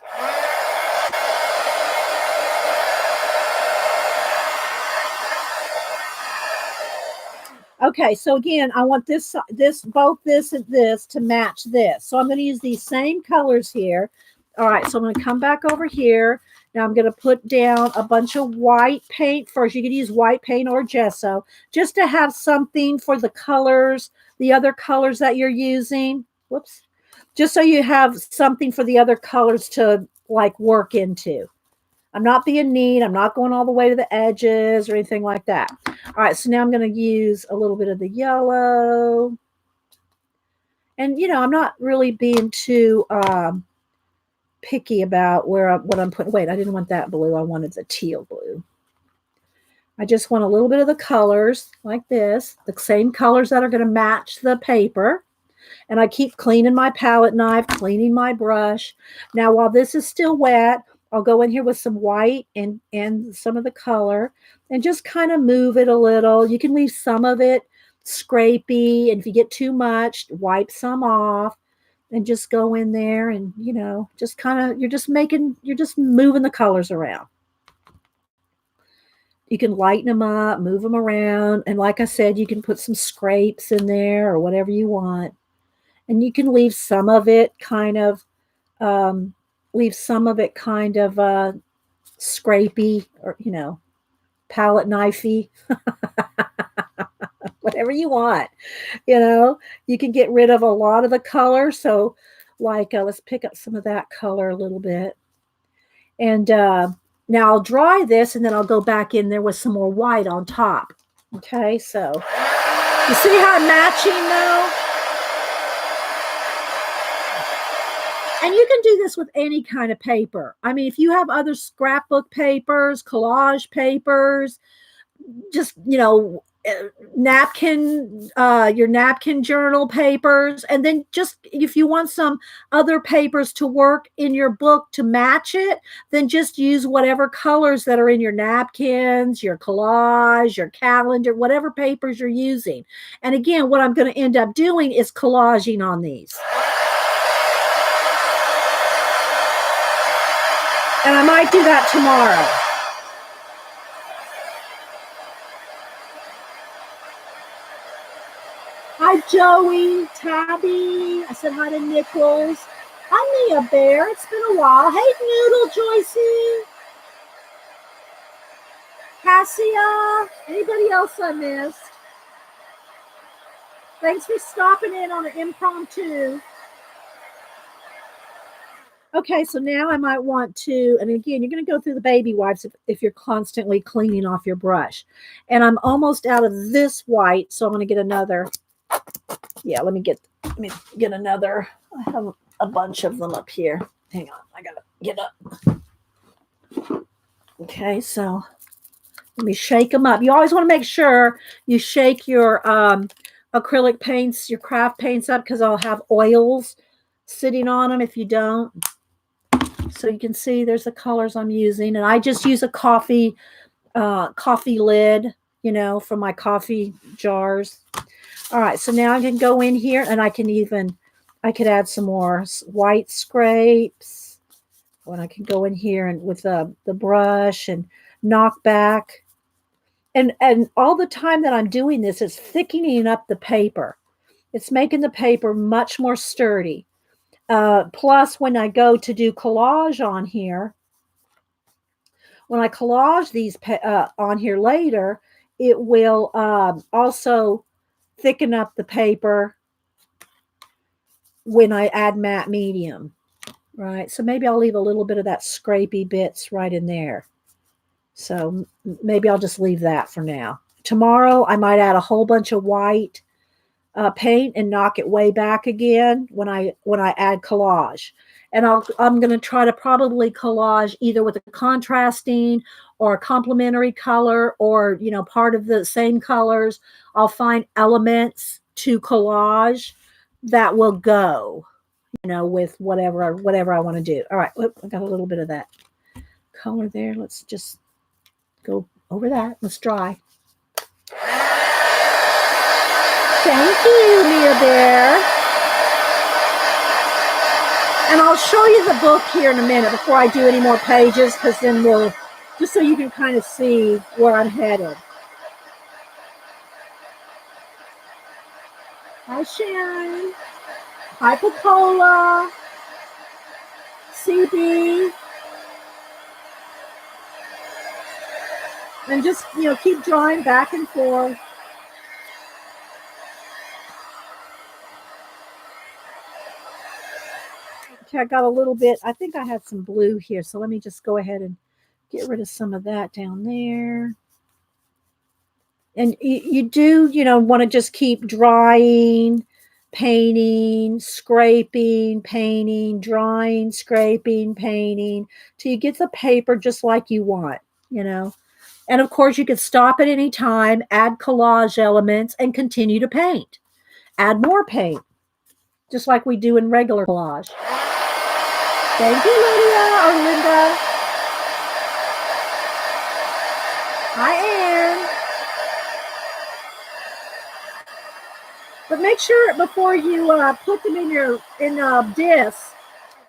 Okay, so again, I want both this and this to match this. So I'm going to use these same colors here. All right, so I'm going to come back over here. Now I'm going to put down a bunch of white paint first. You could use white paint or gesso just to have something for the colors, the other colors that you're using. Whoops. Just so you have something for the other colors to like work into. I'm not being neat. I'm not going all the way to the edges or anything like that. All right, so now I'm going to use a little bit of the yellow. And, I'm not really being too picky about what I'm putting. Wait, I didn't want that blue. I wanted the teal blue. I just want a little bit of the colors like this, the same colors that are going to match the paper. And I keep cleaning my palette knife, cleaning my brush. Now, while this is still wet, I'll go in here with some white and some of the color and just kind of move it a little. You can leave some of it scrapey, and if you get too much, wipe some off and just go in there and, just kind of, you're just moving the colors around. You can lighten them up, move them around. And like I said, you can put some scrapes in there or whatever you want. And you can leave some of it kind of scrapey or, palette knifey, whatever you want. You can get rid of a lot of the color. So like, let's pick up some of that color a little bit. And now I'll dry this and then I'll go back in there with some more white on top. Okay, so you see how I'm matching though? And you can do this with any kind of paper. I mean, if you have other scrapbook papers, collage papers, just, your napkin journal papers, and then just if you want some other papers to work in your book to match it, then just use whatever colors that are in your napkins, your collage, your calendar, whatever papers you're using. And again, what I'm going to end up doing is collaging on these. And I might do that tomorrow. Hi, Joey, Tabby. I said hi to Nichols. Hi, Mia Bear. It's been a while. Hey, Noodle, Joycey. Cassia. Anybody else I missed? Thanks for stopping in on an impromptu. Okay, so now I might want to, and again, you're going to go through the baby wipes if you're constantly cleaning off your brush. And I'm almost out of this white, so I'm going to get another. Yeah, let me get another. I have a bunch of them up here. Hang on, I got to get up. Okay, so let me shake them up. You always want to make sure you shake your acrylic paints, your craft paints up, because I'll have oils sitting on them if you don't. So you can see there's the colors I'm using, and I just use a coffee lid, for my coffee jars. All right, so now I can go in here, and I could add some more white scrapes. When I can go in here and with the brush and knock back, and all the time that I'm doing this, it's thickening up the paper. It's making the paper much more sturdy. Plus, when I go to do collage on here, when I collage these on here later, it will also thicken up the paper when I add matte medium, right? So maybe I'll leave a little bit of that scrapey bits right in there. So maybe I'll just leave that for now. Tomorrow, I might add a whole bunch of white paint and knock it way back again when I add collage. And I'm going to try to probably collage either with a contrasting or a complementary color, or part of the same colors. I'll find elements to collage that will go, with whatever I want to do. All right, I got a little bit of that color there. Let's just go over that. Let's dry. Thank you, Mia Bear. And I'll show you the book here in a minute before I do any more pages, because then just so you can kind of see where I'm headed. Hi, Sharon. Hi, Coca-Cola. CB. And just, keep drawing back and forth. Okay, I got a little bit. I think I had some blue here, so let me just go ahead and get rid of some of that down there. And you do, want to just keep drying, painting, scraping, painting, drying, scraping, painting, till you get the paper just like you want, And of course, you could stop at any time, add collage elements, and continue to paint. Add more paint, just like we do in regular collage. Thank you, Lydia or Linda. Hi, Anne. But make sure before you put them in discs,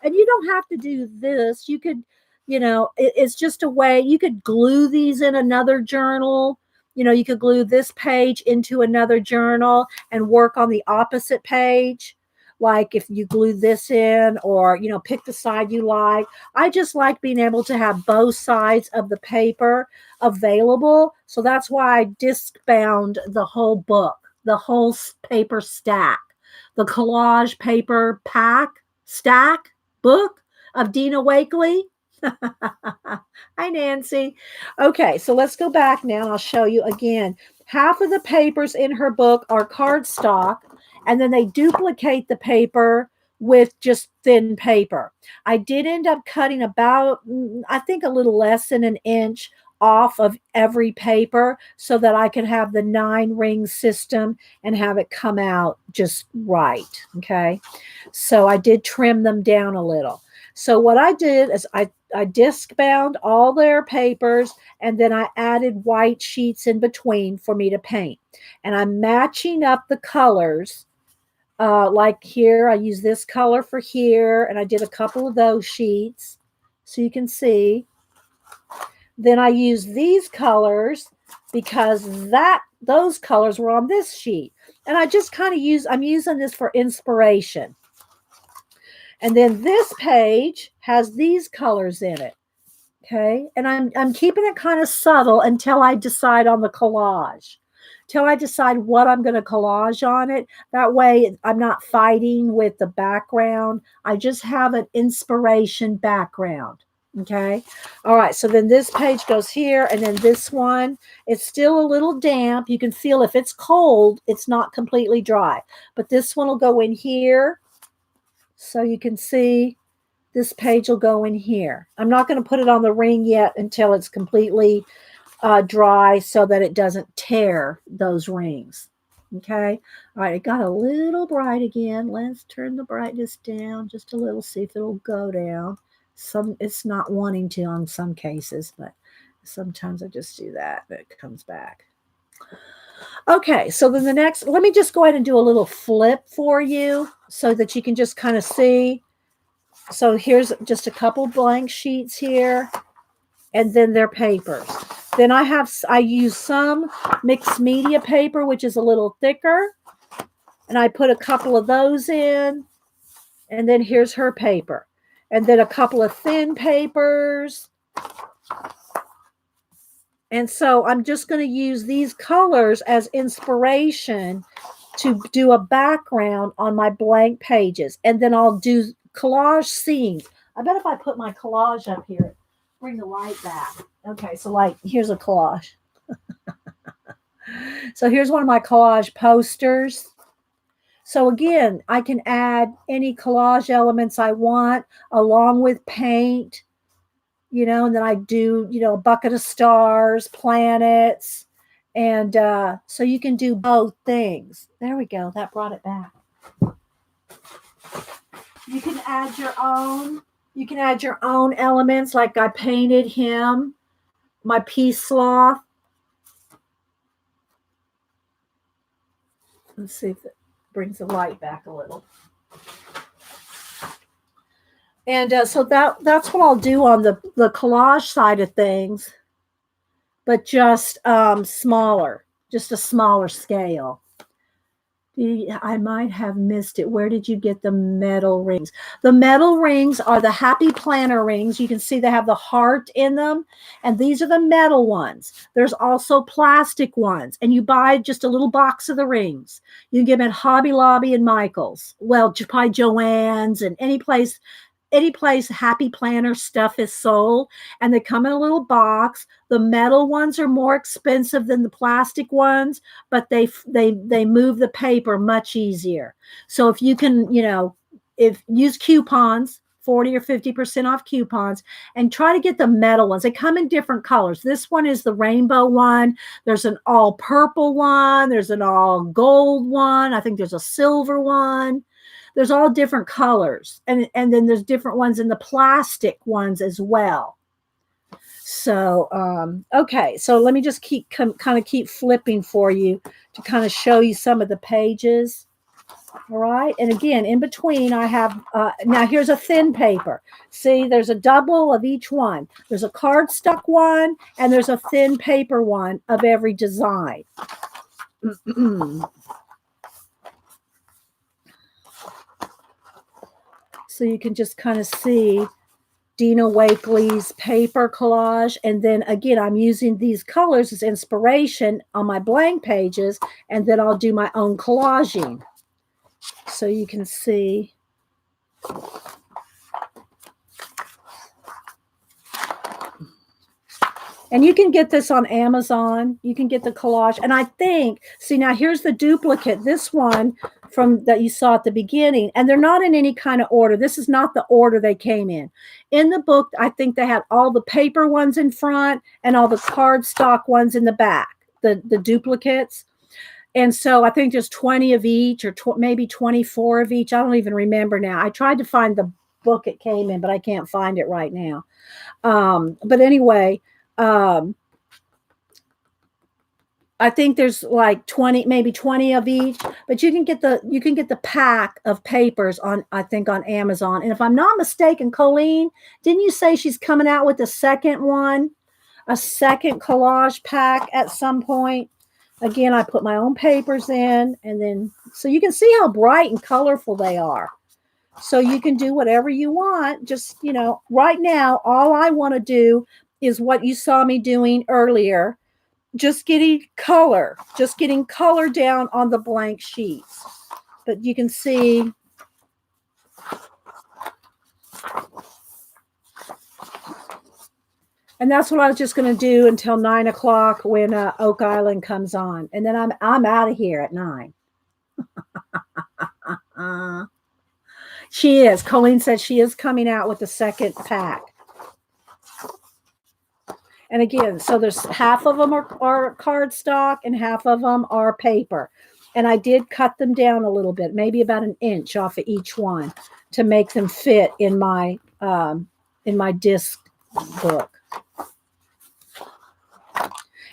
and you don't have to do this. You could, it's just a way. You could glue these in another journal. You could glue this page into another journal and work on the opposite page. Like if you glue this in, or, pick the side you like. I just like being able to have both sides of the paper available. So that's why I disc bound the whole book, the whole paper stack, the collage paper stack book of Dina Wakley. Hi, Nancy. Okay, so let's go back now. I'll show you again. Half of the papers in her book are cardstock, and then they duplicate the paper with just thin paper. I did end up cutting about, I think, a little less than an inch off of every paper so that I could have the 9-ring system and have it come out just right. Okay, so I did trim them down a little. So what I did is I disc bound all their papers, and then I added white sheets in between for me to paint. And I'm matching up the colors. Like here, I use this color for here, and I did a couple of those sheets so you can see. Then I use these colors because those colors were on this sheet. And I just kind of I'm using this for inspiration. And then this page has these colors in it. Okay. And I'm keeping it kind of subtle until I decide on the collage, till I decide what I'm going to collage on it. That way I'm not fighting with the background. I just have an inspiration background. Okay. All right. So then this page goes here, and then this one, it's still a little damp. You can feel if it's cold, it's not completely dry, but this one will go in here. So you can see this page will go in here. I'm not going to put it on the ring yet until it's completely dry so that it doesn't tear those rings. Okay. All right. It got a little bright again. Let's turn the brightness down just a little, see if it'll go down. It's not wanting to on some cases, but sometimes I just do that, but it comes back. Okay, so then the next, let me just go ahead and do a little flip for you so that you can just kind of see. So here's just a couple blank sheets here, and then their papers. Then I use some mixed media paper, which is a little thicker, and I put a couple of those in. And then here's her paper. And then a couple of thin papers. And so I'm just going to use these colors as inspiration to do a background on my blank pages. And then I'll do collage scenes. I bet if I put my collage up here, bring the light back. Okay, so like, here's a collage. So here's one of my collage posters. So again, I can add any collage elements I want along with paint, you know, and then I do, you know, a bucket of stars, planets. And so you can do both things. There we go. That brought it back. You can add your own. You can add your own elements, like I painted him, my peace sloth. Let's see if it brings the light back a little. And so that's what I'll do on the collage side of things, but just smaller, just a smaller scale. I might have missed it. Where did you get the metal rings? The metal rings are the Happy Planner rings. You can see they have the heart in them. And these are the metal ones. There's also plastic ones. And you buy just a little box of the rings. You can get them at Hobby Lobby and Michael's. Well, probably Joann's and any place Happy Planner stuff is sold, and they come in a little box. The metal ones are more expensive than the plastic ones, but they move the paper much easier. So if you can, you know, use coupons, 40 or 50% off coupons, and try to get the metal ones. They come in different colors. This one is the rainbow one. There's an all purple one. There's an all gold one. I think there's a silver one. There's all different colors. And then there's different ones in the plastic ones as well. So, okay. So let me just kind of keep flipping for you to kind of show you some of the pages. All right. And again, in between I have, now here's a thin paper. See, there's a double of each one. There's a cardstock one and there's a thin paper one of every design. So you can just kind of see Dina Wakley's paper collage. And then again, I'm using these colors as inspiration on my blank pages, and then I'll do my own collaging. So you can see. And you can get this on Amazon. You can get the collage. And I think, see, now here's the duplicate. This one from that you saw at the beginning. And they're not in any kind of order. This is not the order they came in. In the book, I think they had all the paper ones in front and all the cardstock ones in the back, the duplicates. And so I think there's 20 of each or maybe 24 of each. I don't even remember now. I tried to find the book it came in, but I can't find it right now. But anyway, I think there's like 20, maybe 20 of each, but you can get the pack of papers on, I think, on Amazon. And if I'm not mistaken, Colleen, didn't you say she's coming out with a second one, a second collage pack at some point? Again, I put my own papers in, and then, so you can see how bright and colorful they are. So you can do whatever you want. Just, you know, right now, all I want to do is what you saw me doing earlier. Just getting color down on the blank sheets. But you can see and that's what I was just going to do until 9 o'clock when Oak Island comes on. And then I'm out of here at 9. She is. Colleen said she is coming out with the second pack. And again, so there's half of them are cardstock and half of them are paper. And I did cut them down a little bit, maybe about an inch off of each one to make them fit in my disc book.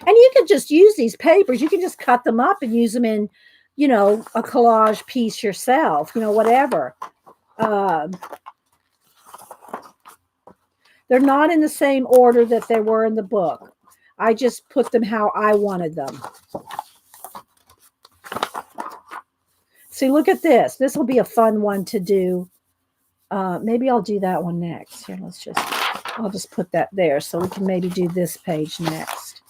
And you can just use these papers. You can just cut them up and use them in, you know, a collage piece yourself, you know, whatever. They're not in the same order that they were in the book. I just put them how I wanted them. See, look at this. This will be a fun one to do maybe I'll do that one next. Here, I'll just put that there so we can maybe do this page next.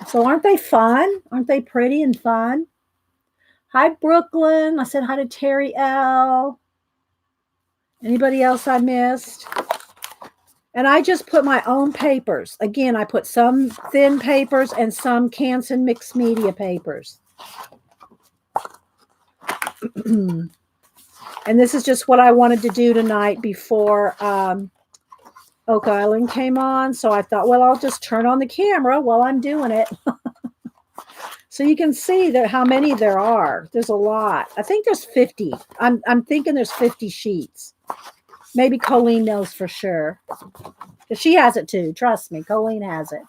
So aren't they fun? Aren't they pretty and fun? Hi, Brooklyn. I said hi to Terry L. Anybody else I missed? And I just put my own papers. Again, I put some thin papers and some Canson mixed media papers. And this is just what I wanted to do tonight before Oak Island came on. So I thought, well, I'll just turn on the camera while I'm doing it. So you can see that how many there are. There's a lot. I think there's 50. I'm thinking there's 50 sheets. Maybe Colleen knows for sure. She has it too. Trust me, Colleen has it.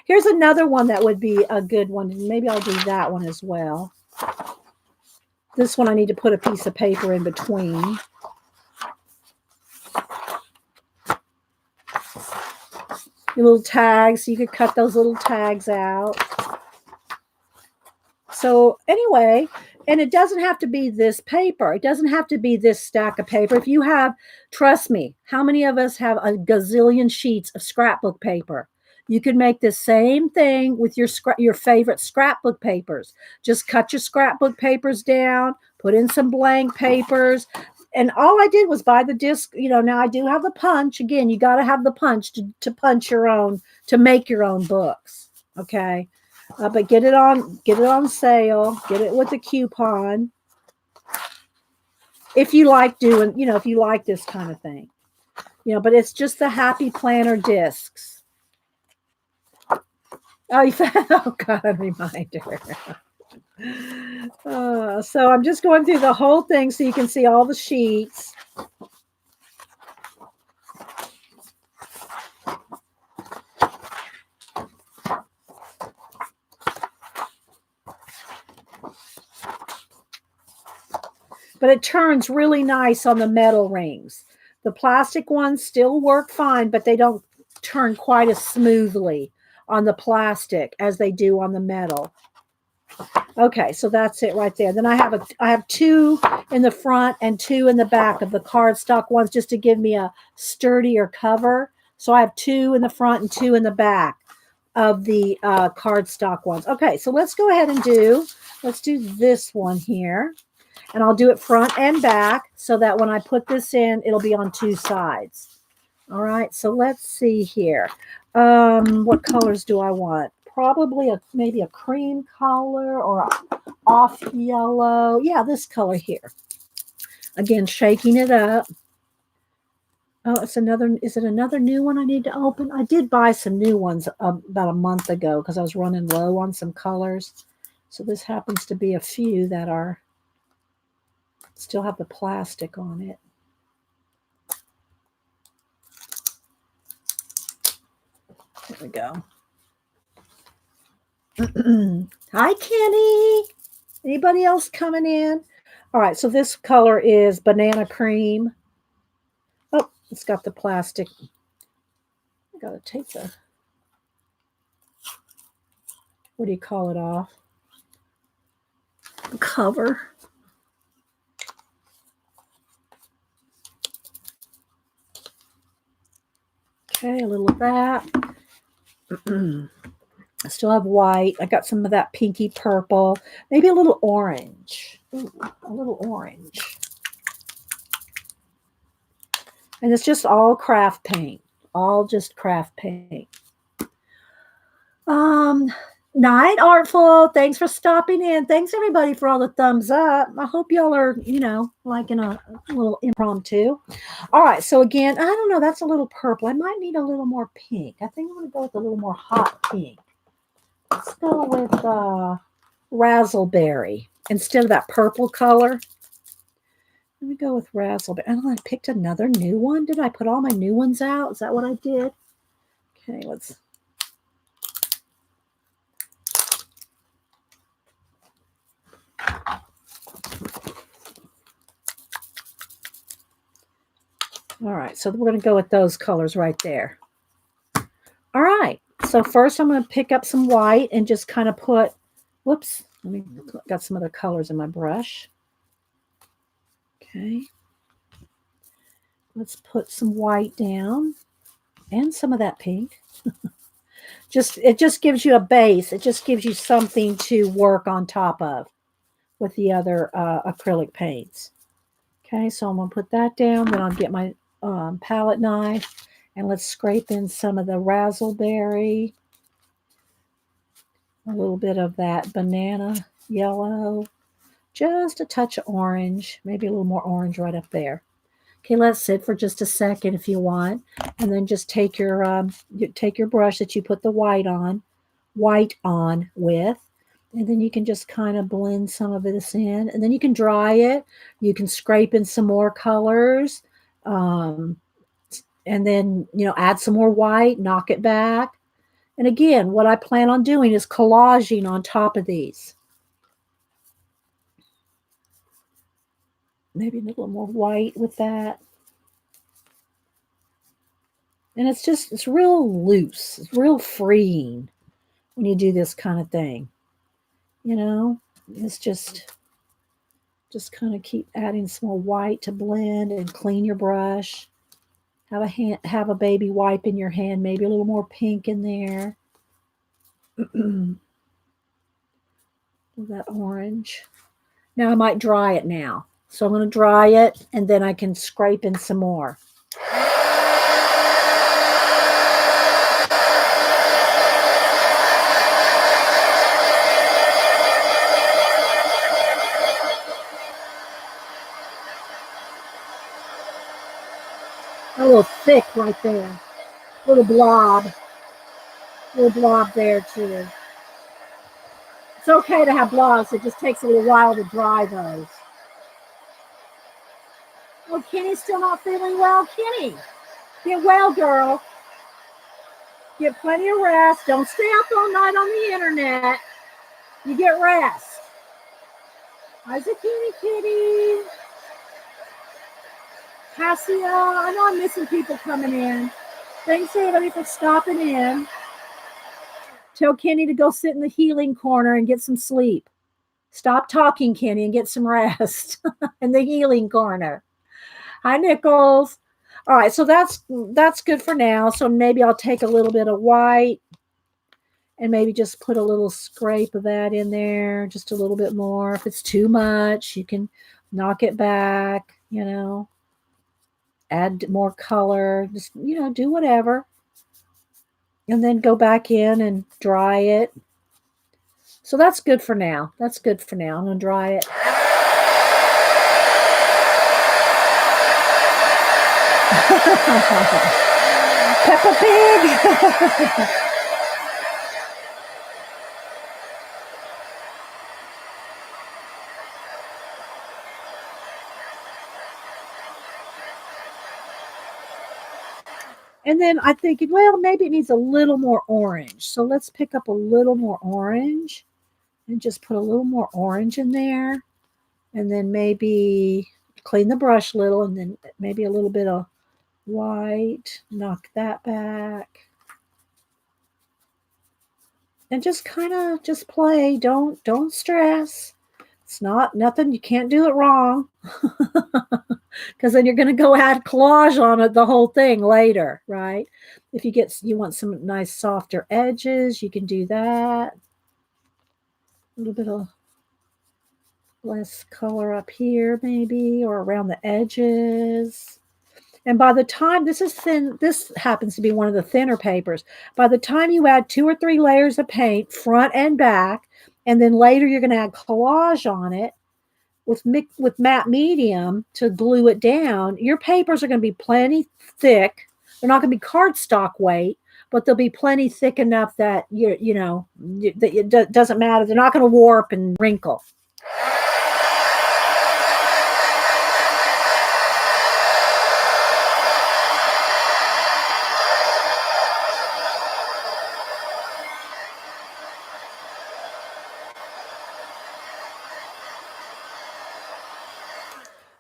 Here's another one that would be a good one. Maybe I'll do that one as well. This one I need to put a piece of paper in between. Your little tags. You could cut those little tags out. So anyway, and it doesn't have to be this paper. It doesn't have to be this stack of paper. If you have, trust me, how many of us have a gazillion sheets of scrapbook paper? You could make the same thing with your favorite scrapbook papers. Just cut your scrapbook papers down, put in some blank papers. And all I did was buy the disc. You know, now I do have the punch. Again, you got to have the punch to punch your own, to make your own books. Okay. But get it on sale. Get it with a coupon. If you like doing, if you like this kind of thing, but it's just the Happy Planner discs. Oh, you found, oh God, a reminder. So I'm just going through the whole thing so you can see all the sheets. But it turns really nice on the metal rings. The plastic ones still work fine, but they don't turn quite as smoothly on the plastic as they do on the metal. Okay, so that's it right there. Then I have 2 in the front and 2 in the back of the cardstock ones just to give me a sturdier cover. So I have 2 in the front and 2 in the back of the cardstock ones. Okay, so let's go ahead and let's do this one here. And I'll do it front and back so that when I put this in, it'll be on 2 sides. All right, so let's see here. What colors do I want? Probably maybe a cream color or a off yellow. Yeah, this color here. Again, shaking it up. Oh, is it another new one I need to open? I did buy some new ones about a month ago because I was running low on some colors. So this happens to be a few that are still have the plastic on it. There we go. Hi, Kenny. Anybody else coming in? All right, so this color is banana cream. Oh, it's got the plastic. I gotta take the, what do you call it off? The cover. Okay, a little of that. I still have white. I got some of that pinky purple. Maybe a little orange. Ooh, a little orange. And it's just all craft paint. All just craft paint. Night Artful. Thanks for stopping in. Thanks everybody for all the thumbs up. I hope y'all are, liking a little impromptu. All right. So again, I don't know. That's a little purple. I might need a little more pink. I think I'm going to go with a little more hot pink. Let's go with Razzleberry instead of that purple color. Let me go with Razzleberry. Oh, I picked another new one. Did I put all my new ones out? Is that what I did? Okay, let's. All right, so we're going to go with those colors right there. All right, so first I'm going to pick up some white and just kind of put, whoops, Let me got some other colors in my brush. Okay. Let's put some white down and some of that pink. It just gives you a base. It just gives you something to work on top of with the other acrylic paints. Okay, so I'm going to put that down. Then I'll get my palette knife and let's scrape in some of the razzleberry, a little bit of that banana yellow, just a touch of orange, maybe a little more orange right up there. Okay, let it sit for just a second if you want, and then just take your brush that you put the white on with, and then you can just kind of blend some of this in, and then you can dry it. You can scrape in some more colors, and then add some more white, knock it back. And again, what I plan on doing is collaging on top of these. Maybe a little more white with that. And it's real loose. It's real freeing when you do this kind of thing. It's just kind of keep adding some more white to blend and clean your brush. Have a baby wipe in your hand, maybe a little more pink in there. That orange. Now I might dry it now. So I'm going to dry it and then I can scrape in some more. A little thick right there. A little blob there too. It's okay to have blobs. It just takes a little while to dry those. Oh, Kenny's still not feeling well. Kenny, get well, girl. Get plenty of rest. Don't stay up all night on the internet. You get rest. How's it, kitty? Cassia, I know I'm missing people coming in. Thanks everybody for stopping in. Tell Kenny to go sit in the healing corner and get some sleep. Stop talking, Kenny, and get some rest in the healing corner. Hi, Nichols. All right, so that's good for now. So maybe I'll take a little bit of white and maybe just put a little scrape of that in there, just a little bit more. If it's too much, you can knock it back, add more color, just, do whatever. And then go back in and dry it. So that's good for now. I'm going to dry it. Peppa Pig. And then I think, well, maybe it needs a little more orange. So let's pick up a little more orange and just put a little more orange in there. And then maybe clean the brush a little and then maybe a little bit of white. Knock that back. And just kind of just play. Don't stress. It's nothing. You can't do it wrong. Because then you're going to go add collage on it, the whole thing later, right? If you want some nice softer edges, you can do that. A little bit of less color up here maybe, or around the edges. And by the time, this is thin, this happens to be one of the thinner papers. By the time you add 2 or 3 layers of paint, front and back, and then later you're going to add collage on it, with matte medium to glue it down, your papers are going to be plenty thick. They're not going to be cardstock weight, but they'll be plenty thick enough that that it doesn't matter. They're not going to warp and wrinkle.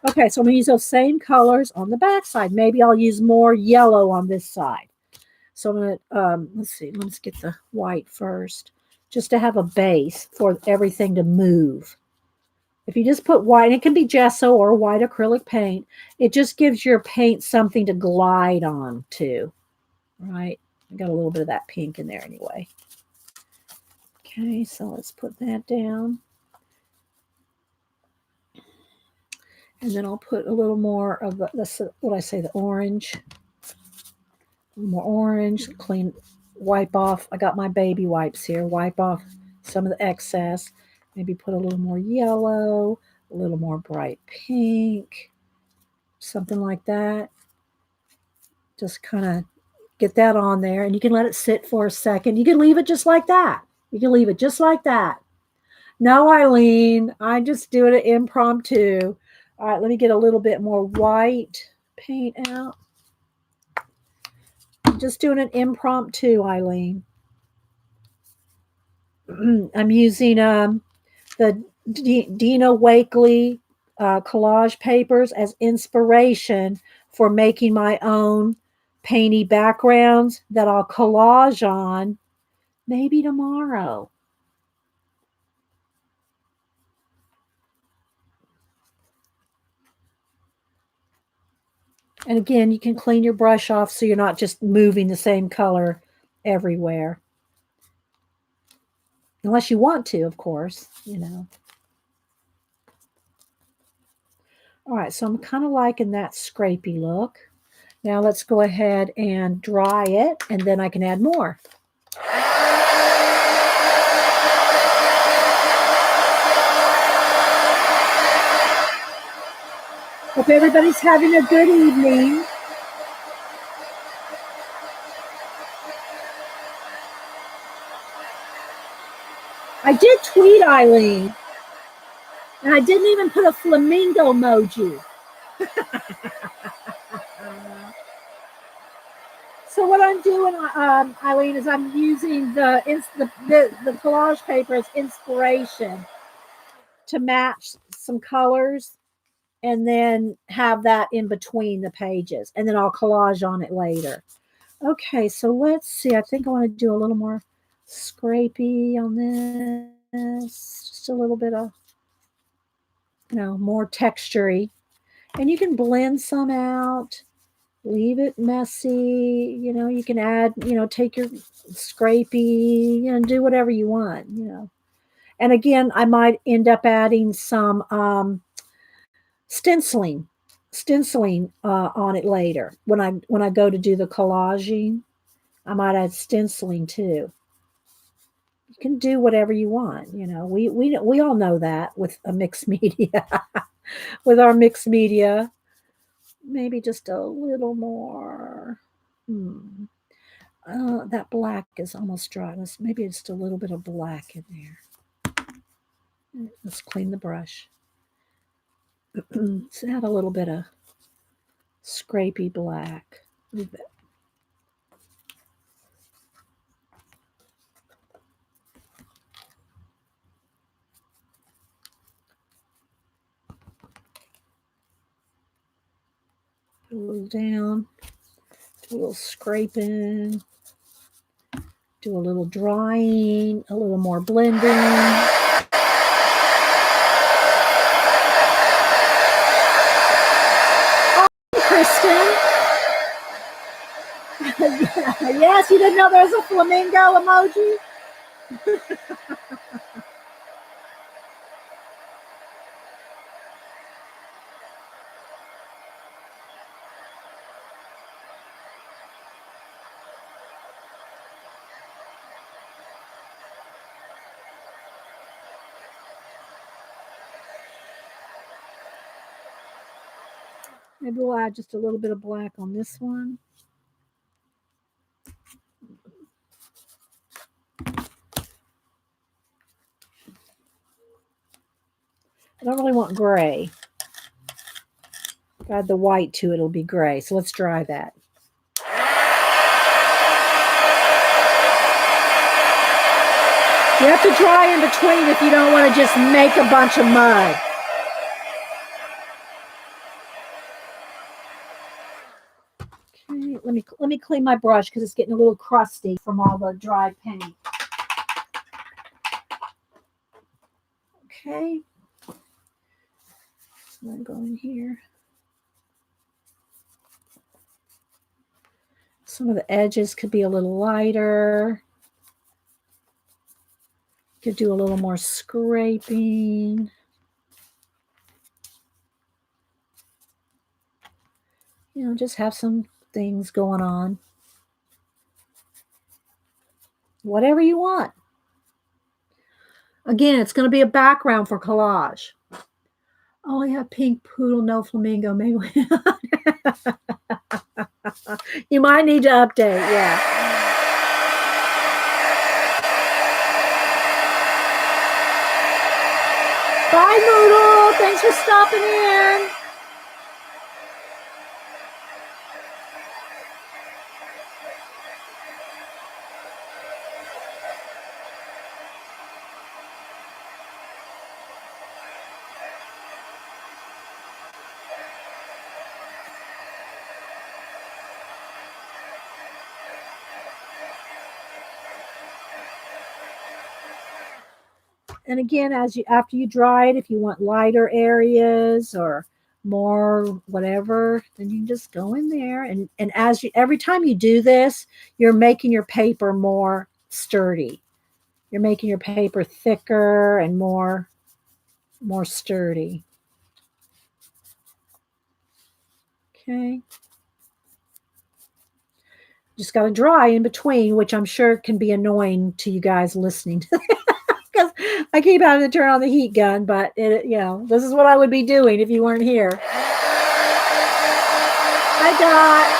Okay, so I'm going to use those same colors on the back side. Maybe I'll use more yellow on this side. So I'm going to, let's see, let's get the white first. just to have a base for everything to move. If you just put white, it can be gesso or white acrylic paint, it just gives your paint something to glide on to, right? I got a little bit of that pink in there anyway. Okay, so let's put that down. And then I'll put a little more of the orange. A little more orange, clean, wipe off. I got my baby wipes here. Wipe off some of the excess. Maybe put a little more yellow, a little more bright pink, something like that. Just kind of get that on there, and you can let it sit for a second. You can leave it just like that. You can leave it just like that. No, Eileen, I just do it impromptu. All right, let me get a little bit more white paint out. I'm just doing an impromptu, Eileen. I'm using the Dina Wakley collage papers as inspiration for making my own painty backgrounds that I'll collage on maybe tomorrow. And again, you can clean your brush off so you're not just moving the same color everywhere. Unless you want to, of course, you know. All right, so I'm kind of liking that scrapey look. Now let's go ahead and dry it, and then I can add more. Hope everybody's having a good evening. I did tweet Eileen, and I didn't even put a flamingo emoji. So what I'm doing, Eileen, is I'm using the collage paper as inspiration to match some colors, and then have that in between the pages, and then I'll collage on it later. Okay, so let's see. I think I want to do a little more scrapey on this, just a little bit of, more textury. And you can blend some out, leave it messy. You can add, take your scrapey, do whatever you want, And again, I might end up adding some stenciling on it later. When I go to do the collaging, I might add stenciling too. You can do whatever you want. We all know that with a mixed media. With our mixed media, maybe just a little more. That black is almost dry. Maybe just a little bit of black in there. Let's clean the brush. Let's add a little bit of scrapey black. Leave it. Put a little down, do a little scraping, do a little drying, a little more blending. Kristen. Yes, you didn't know there's a flamingo emoji? Maybe we'll add just a little bit of black on this one. I don't really want gray. If I add the white to it, it'll be gray. So let's dry that. You have to dry in between if you don't want to just make a bunch of mud. Okay, let me clean my brush because it's getting a little crusty from all the dry paint. Okay. So I'm going here. Some of the edges could be a little lighter. Could do a little more scraping. You know, just have some things going on. Whatever you want. Again, it's going to be a background for collage. Oh, I have pink poodle, no flamingo. Maybe you might need to update. Yeah. Bye, Noodle. Thanks for stopping in. And again, after you dry it, if you want lighter areas or more whatever, then you can just go in there and every time you do this, you're making your paper more sturdy. You're making your paper thicker and more sturdy. Okay. Just got to dry in between, which I'm sure can be annoying to you guys listening to because I keep having to turn on the heat gun, but this is what I would be doing if you weren't here. Hi, Dot.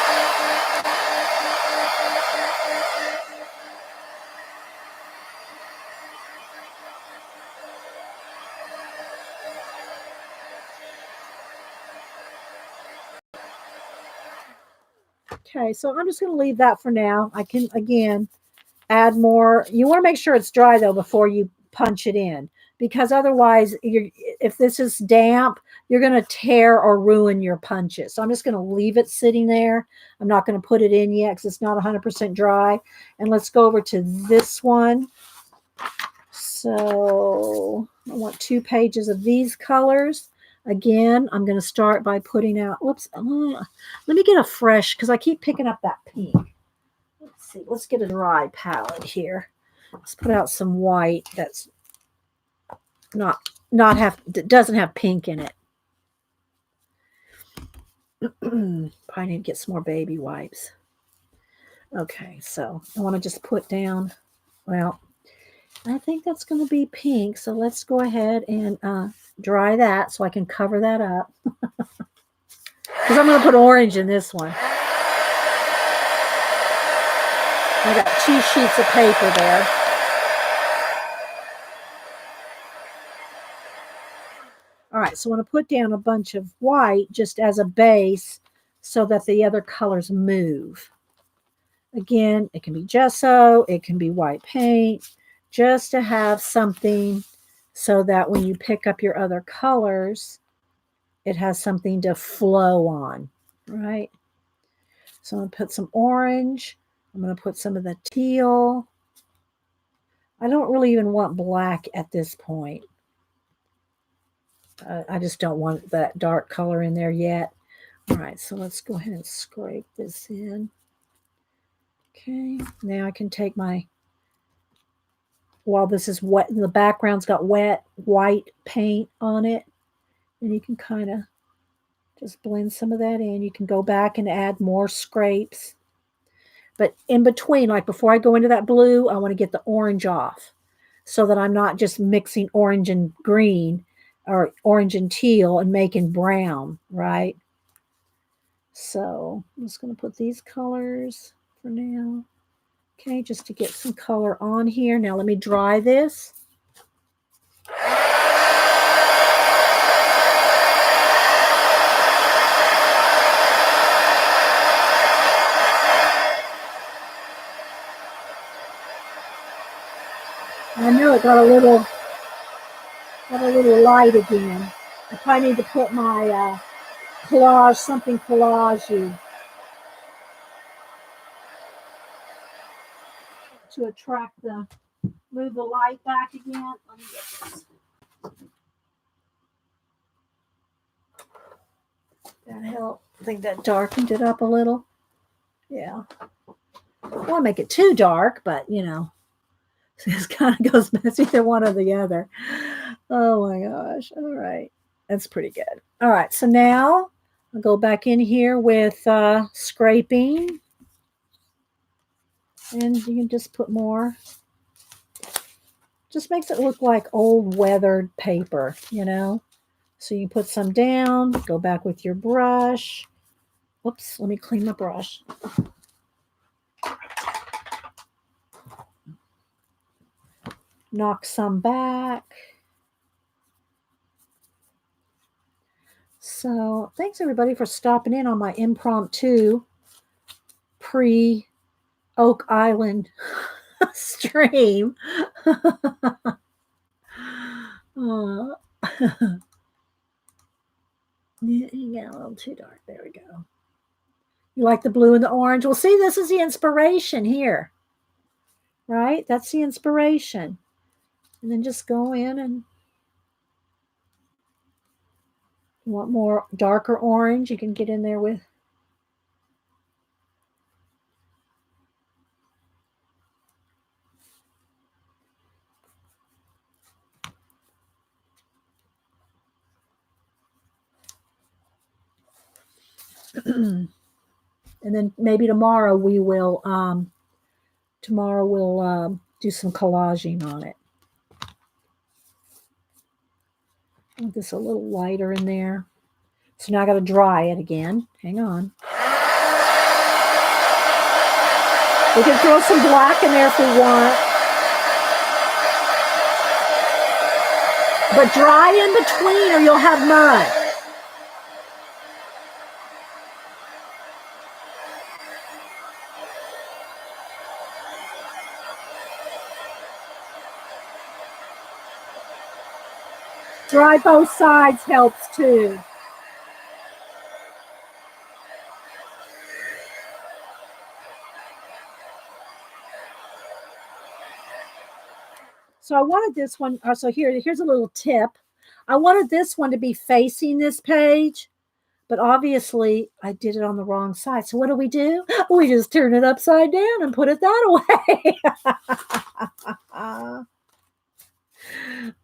Okay, so I'm just going to leave that for now. I can, again, add more. You want to make sure it's dry, though, before you punch it in, because otherwise, if this is damp, you're going to tear or ruin your punches. So I'm just going to leave it sitting there. I'm not going to put it in yet because it's not 100% dry. And let's go over to this one. So I want 2 pages of these colors. Again, I'm going to start by putting out, whoops, let me get a fresh, because I keep picking up that pink. Let's see, let's get a dry palette here. Let's put out some white that's doesn't have pink in it. Probably need to get some more baby wipes. Okay, so I want to just put down, well, I think that's going to be pink. So let's go ahead and dry that so I can cover that up. Because I'm going to put orange in this one. I got 2 sheets of paper there. All right, so I want to put down a bunch of white just as a base so that the other colors move. Again, it can be gesso, it can be white paint, just to have something so that when you pick up your other colors, it has something to flow on, right? So I'm going to put some orange. I'm going to put some of the teal. I don't really even want black at this point. I just don't want that dark color in there yet. All right, so let's go ahead and scrape this in. Okay, now I can take while this is wet, the background's got wet white paint on it, and you can kind of just blend some of that in. You can go back and add more scrapes. But in between, like before I go into that blue, I want to get the orange off so that I'm not just mixing orange and green or orange and teal and making brown, right? So I'm just going to put these colors for now. Okay, just to get some color on here. Now let me dry this. I know it got a little light again. I probably need to put my collage, something collagey to attract move the light back again. Let me get this. That helped. I think that darkened it up a little. Yeah. I don't want to make it too dark, but you know, it kind of goes, it's either one or the other. Oh my gosh. All right. That's pretty good. All right. So now I'll go back in here with scraping. And you can just put more. Just makes it look like old weathered paper, you know. So you put some down, go back with your brush. Whoops, let me clean my brush. Knock some back. So thanks everybody for stopping in on my impromptu pre-Oak Island stream. Yeah, a little too dark. There we go. You like the blue and the orange? Well, see, this is the inspiration here, right? That's the inspiration. And then just go in and you want more darker orange, you can get in there with. And then maybe tomorrow we'll do some collaging on it. I want this a little lighter in there. So now I got to dry it again. Hang on. We can throw some black in there if we want. But dry in between or you'll have mud. Dry both sides helps too. So I wanted this one, so here's a little tip. I wanted this one to be facing this page, but obviously I did it on the wrong side. So what do? We just turn it upside down and put it that way.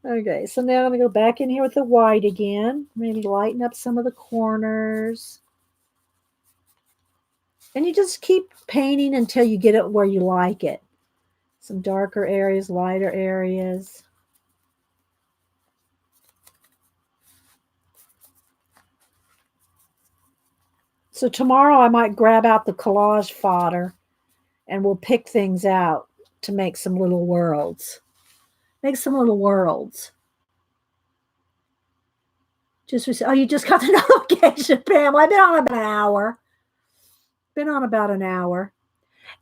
Okay, so now I'm going to go back in here with the white again. Maybe lighten up some of the corners. And you just keep painting until you get it where you like it. Some darker areas, lighter areas. So tomorrow I might grab out the collage fodder and we'll pick things out to make some little worlds. Make some little worlds. Oh, you just got the notification, Pam. I've been on about an hour.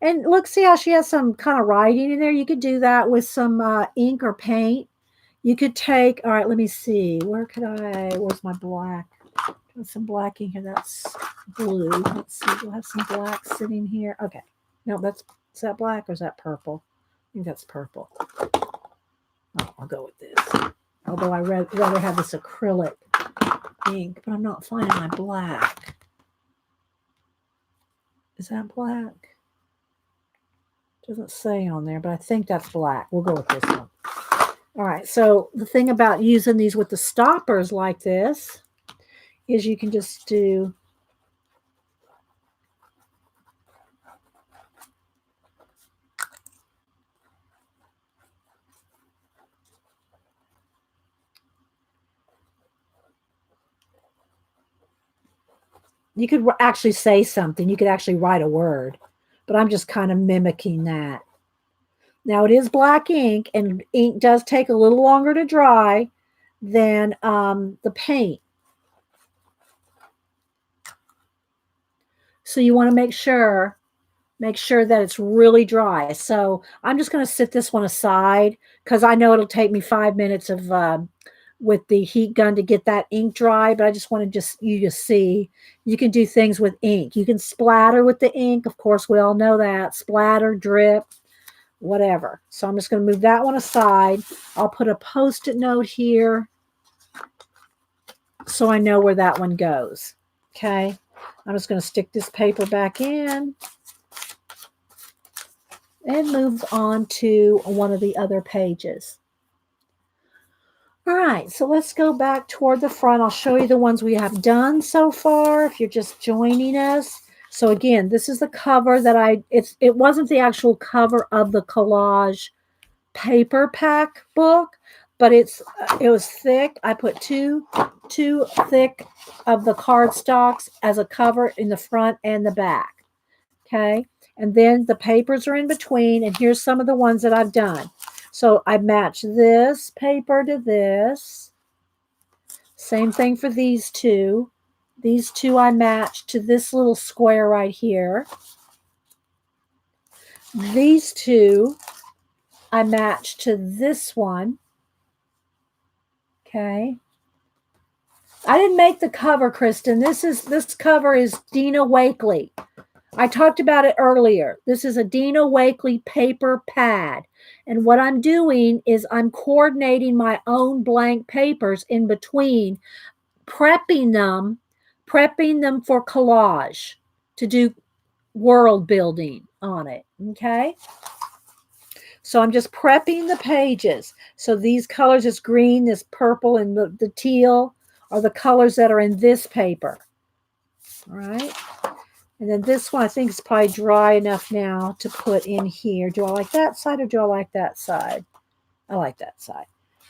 And look, see how she has some kind of writing in there? You could do that with some ink or paint. You could take, all right, let me see. Where's my black? There's some black in here. That's blue. Let's see. We'll have some black sitting here. Okay. No, is that black or is that purple? I think that's purple. Oh, I'll go with this. Although I'd rather have this acrylic ink, but I'm not finding my black. Is that black? Doesn't say on there, but I think that's black. We'll go with this one. All right, so the thing about using these with the stoppers like this is you can just do you could actually say something. You could actually write a word, but I'm just kind of mimicking that. Now it is black ink, and ink does take a little longer to dry than the paint. So you want to make sure that it's really dry. So I'm just going to sit this one aside because I know it'll take me 5 minutes of with the heat gun to get that ink dry, but I just want you to see you can do things with ink. You can splatter with the ink. Of course, we all know that. Splatter, drip, whatever. So I'm just going to move that one aside. I'll put a Post-it note here so I know where that one goes. Okay, I'm just going to stick this paper back in and move on to one of the other pages. All right, so let's go back toward the front. I'll show you the ones we have done so far if you're just joining us. So again, this is the cover that it wasn't the actual cover of the collage paper pack book, but it was thick. I put two thick of the cardstocks as a cover in the front and the back. Okay, and then the papers are in between, and here's some of the ones that I've done. So I match this paper to this. Same thing for these two. These two I match to this little square right here. These two I match to this one. Okay. I didn't make the cover, Kristen. This cover is Dina Wakley. I talked about it earlier. This is a Dina Wakley paper pad. And what I'm doing is I'm coordinating my own blank papers in between, prepping them for collage to do world building on it. Okay. So I'm just prepping the pages. So these colors, this green, this purple, and the teal are the colors that are in this paper. All right. And then this one I think is probably dry enough now to put in here. Do I like that side or do I like that side? I like that side.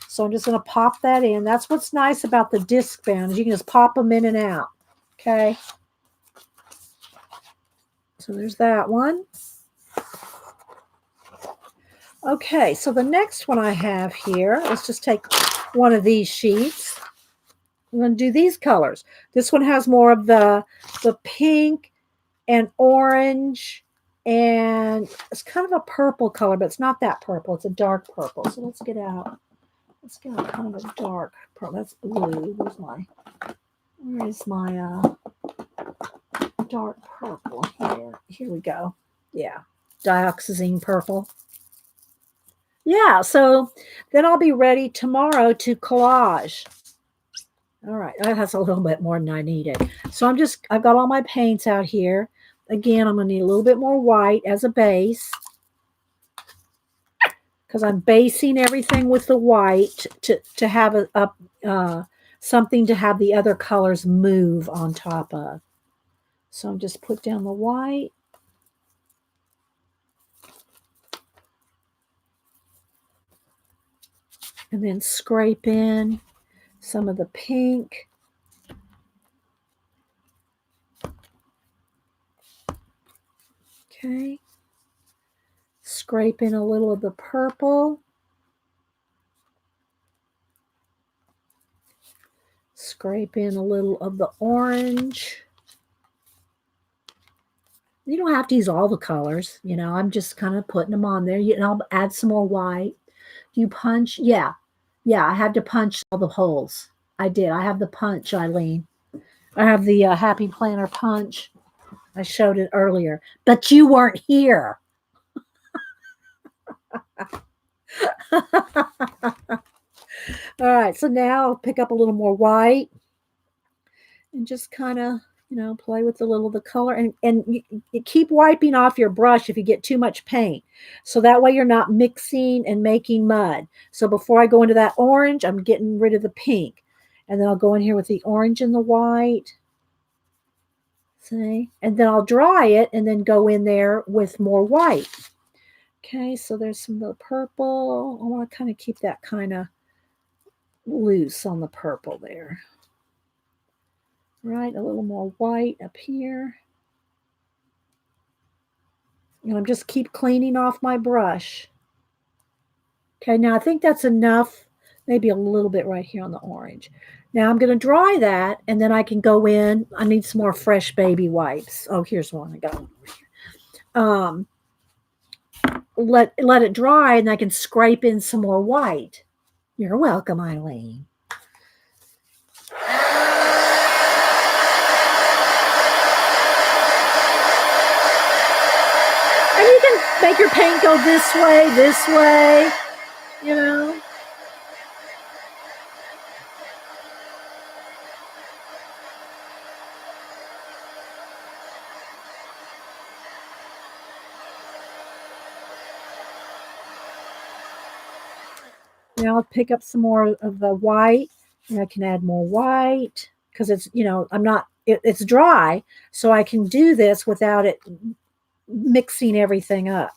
So I'm just going to pop that in. That's what's nice about the disc bound is you can just pop them in and out. Okay. So there's that one. Okay, so the next one I have here, let's just take one of these sheets. I'm going to do these colors. This one has more of the pink and orange, and it's kind of a purple color, but it's not that purple. It's a dark purple. So let's get out kind of a dark purple. That's blue. Where is my dark purple here? Here we go. Yeah, dioxazine purple. Yeah, so then I'll be ready tomorrow to collage. All right, that has a little bit more than I needed. So I've got all my paints out here. Again, I'm going to need a little bit more white as a base because I'm basing everything with the white to have something to have the other colors move on top of. So I'm just put down the white. And then scrape in some of the pink. Okay. Scrape in a little of the purple. Scrape in a little of the orange. You don't have to use all the colors. I'm just kind of putting them on there. And I'll add some more white. You punch? Yeah. Yeah, I had to punch all the holes. I did. I have the punch, Eileen. I have the Happy Planner punch. I showed it earlier. But you weren't here. All right, so now I'll pick up a little more white and just kind of, play with the color. And you keep wiping off your brush if you get too much paint. So that way you're not mixing and making mud. So before I go into that orange, I'm getting rid of the pink. And then I'll go in here with the orange and the white. See? And then I'll dry it and then go in there with more white. Okay, so there's some of the purple. I want to kind of keep that kind of loose on the purple there. Right, a little more white up here. And I'm just keep cleaning off my brush. Okay, now I think that's enough. Maybe a little bit right here on the orange. Now I'm going to dry that, and then I can go in. I need some more fresh baby wipes. Oh, here's one. I got one over here. Let it dry, and I can scrape in some more white. You're welcome, Eileen. And you can make your paint go this way, Now I'll pick up some more of the white, and I can add more white because it's, it's dry, so I can do this without it mixing everything up.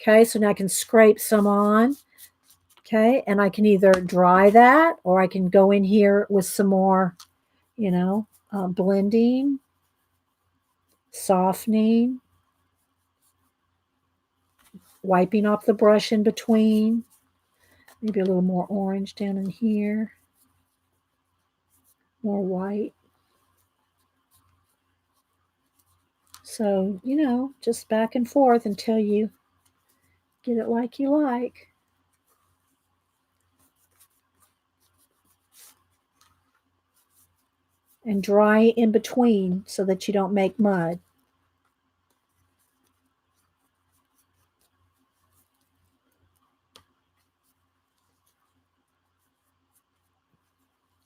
Okay, so now I can scrape some on. Okay, and I can either dry that or I can go in here with some more, blending, softening, wiping off the brush in between. Maybe a little more orange down in here, more white. So, just back and forth until you get it like you like. And dry in between so that you don't make mud.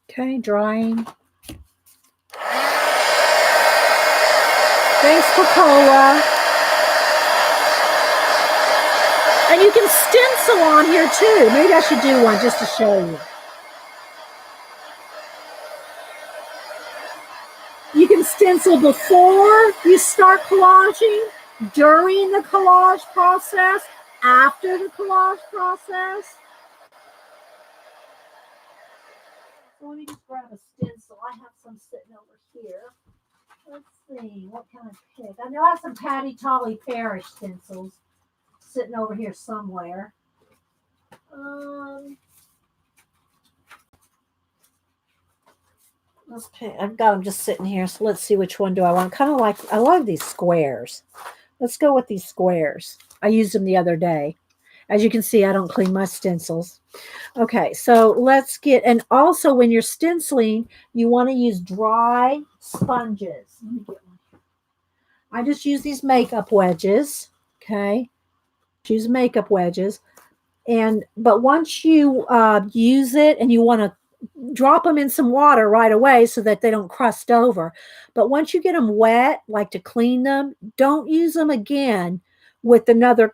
Okay, drying. Thanks, Coca-Cola. And you can stencil on here too. Maybe I should do one just to show you. You can stencil before you start collaging, during the collage process, after the collage process. So let me just grab a stencil. I have some sitting over here. Let's see, what can I pick? I know I have some Patty Tolly Parrish stencils sitting over here somewhere. Let's pick. I've got them just sitting here, so let's see which one do I want. Kind of like, I love these squares. Let's go with these squares. I used them the other day. As you can see, I don't clean my stencils. Okay, so let's get, and also when you're stenciling, you want to use dry sponges. Let me get one. I just use these makeup wedges. Okay, use makeup wedges, but once you use it and you want to drop them in some water right away so that they don't crust over. But once you get them wet, like to clean them, don't use them again with another,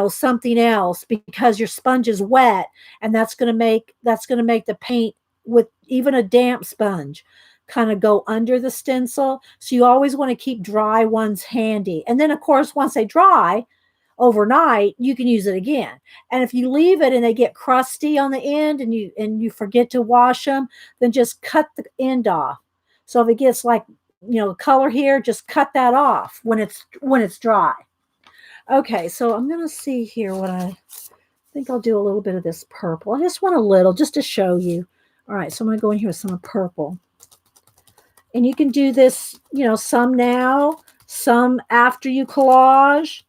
something else, because your sponge is wet, and that's going to make the paint with even a damp sponge kind of go under the stencil. So you always want to keep dry ones handy. And then of course, once they dry overnight, you can use it again. And if you leave it and they get crusty on the end and you forget to wash them, then just cut the end off. So if it gets like, color here, just cut that off when it's dry. Okay, so I'm going to see here what I think I'll do a little bit of this purple. I just want a little just to show you. All right, so I'm going to go in here with some purple. And you can do this, some now, some after you collage.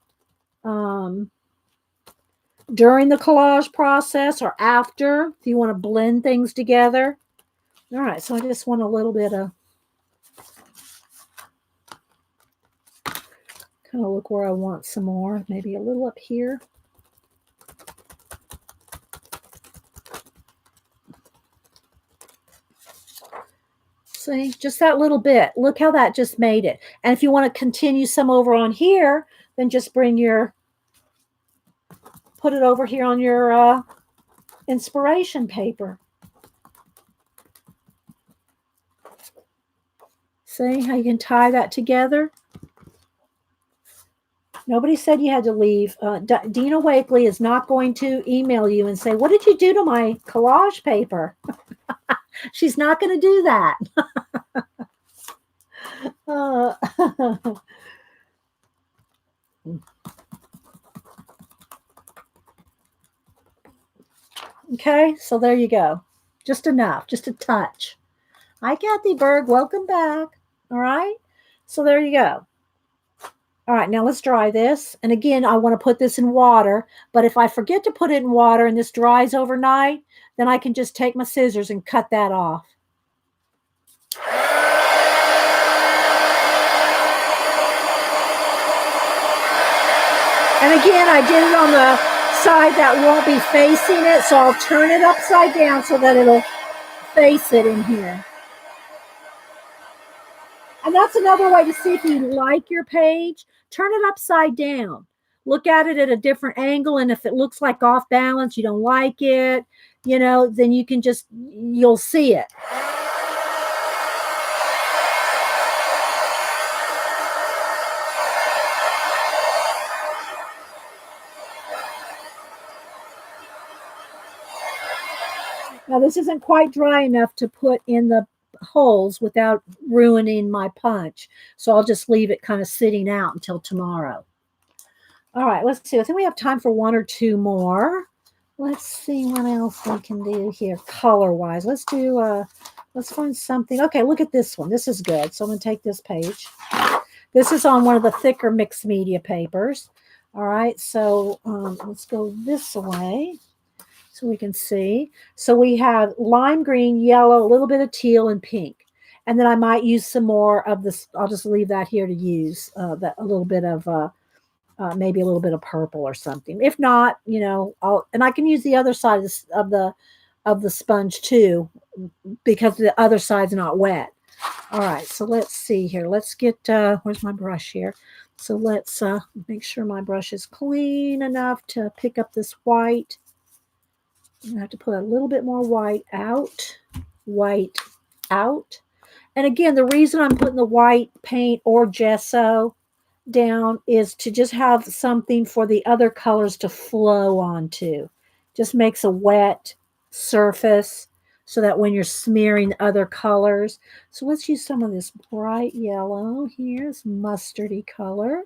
During the collage process or after, if you want to blend things together. All right, so I just want a little bit of, kind of look where I want some more, maybe a little up here. See, just that little bit. Look how that just made it. And if you want to continue some over on here, then just put it over here on your inspiration paper. See how you can tie that together? Nobody said you had to leave. Dina Wakely is not going to email you and say, what did you do to my collage paper? She's not going to do that. Okay, so there you go. Just enough, just a touch. Hi, Kathy Berg. Welcome back. All right, so there you go. All right, now let's dry this. And again, I want to put this in water, but if I forget to put it in water and this dries overnight, then I can just take my scissors and cut that off. And again, I did it on the side that won't be facing it, so I'll turn it upside down so that it'll face it in here. And that's another way to see if you like your page. Turn it upside down. look at it at a different angle. And if it looks like off balance, you don't like it, you know, then you can just, you'll see it. Now this isn't quite dry enough to put in the holes without ruining my punch. So I'll just leave it kind of sitting out until tomorrow. All right, let's see. I think we have time for one or two more. Let's see what else we can do here color-wise. Let's do, let's find something. Okay, look at this one. This is good. So I'm going to take this page. This is on one of the thicker mixed media papers. All right, so let's go this way so we can see. So we have lime green, yellow, a little bit of teal, and pink. And then I might use some more of this. I'll just leave that here to use a little bit of maybe a little bit of purple or something. If not, you know, and I can use the other side of the sponge too, because the other side's not wet. All right, so let's see here. Let's get where's my brush here? So let's make sure my brush is clean enough to pick up this white. I'm gonna have to put a little bit more white out. And again, the reason I'm putting the white paint or gesso down is to just have something for the other colors to flow onto. Just makes a wet surface so that when you're smearing other colors. So let's use some of this bright yellow. Here's mustardy color.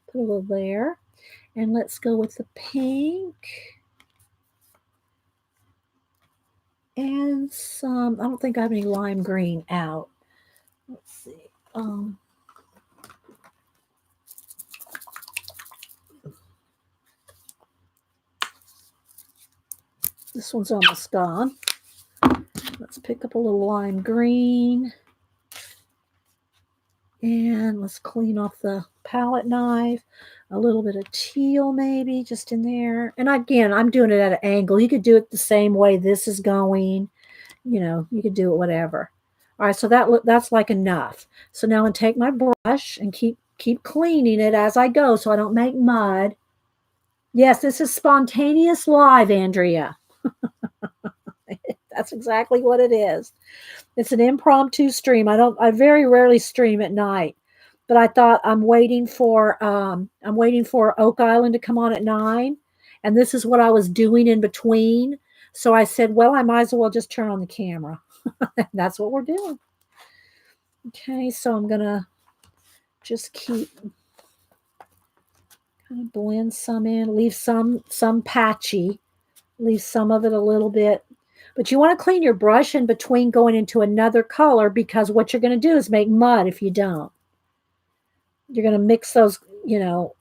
Put a little there. And let's go with the pink. And some, I don't think I have any lime green out. Let's see. This one's almost gone. Let's pick up a little lime green. And let's clean off the palette knife. A little bit of teal maybe just in there. And again, I'm doing it at an angle. You could do it the same way this is going. You know, you could do it whatever. All right, so that's like enough. So now I'm going to take my brush and keep cleaning it as I go so I don't make mud. Yes, this is spontaneous live, Andrea. That's exactly what it is. It's an impromptu stream. I very rarely stream at night, but I thought I'm waiting for Oak Island to come on at 9, and this is what I was doing in between. So I said, well, I might as well just turn on the camera. That's what we're doing. Okay, so I'm gonna just keep kind of blend some in, leave some patchy, leave some of it a little bit. But you want to clean your brush in between going into another color, because what you're going to do is make mud if you don't. You're going to mix those, you know,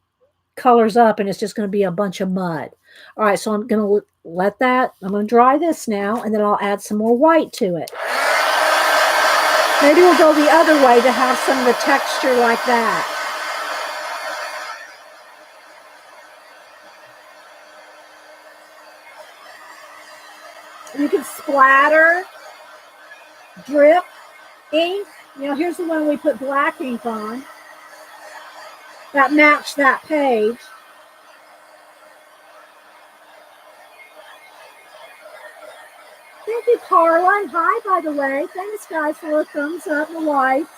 colors up, and it's just going to be a bunch of mud. All right, so I'm going to let that, I'm going to dry this now, and then I'll add some more white to it. Maybe we'll go the other way to have some of the texture like that. You can splatter, drip, ink. You know, here's the one we put black ink on. That matched that page. Thank you, Carla. And hi, by the way. Thanks, guys, for the thumbs up and the likes.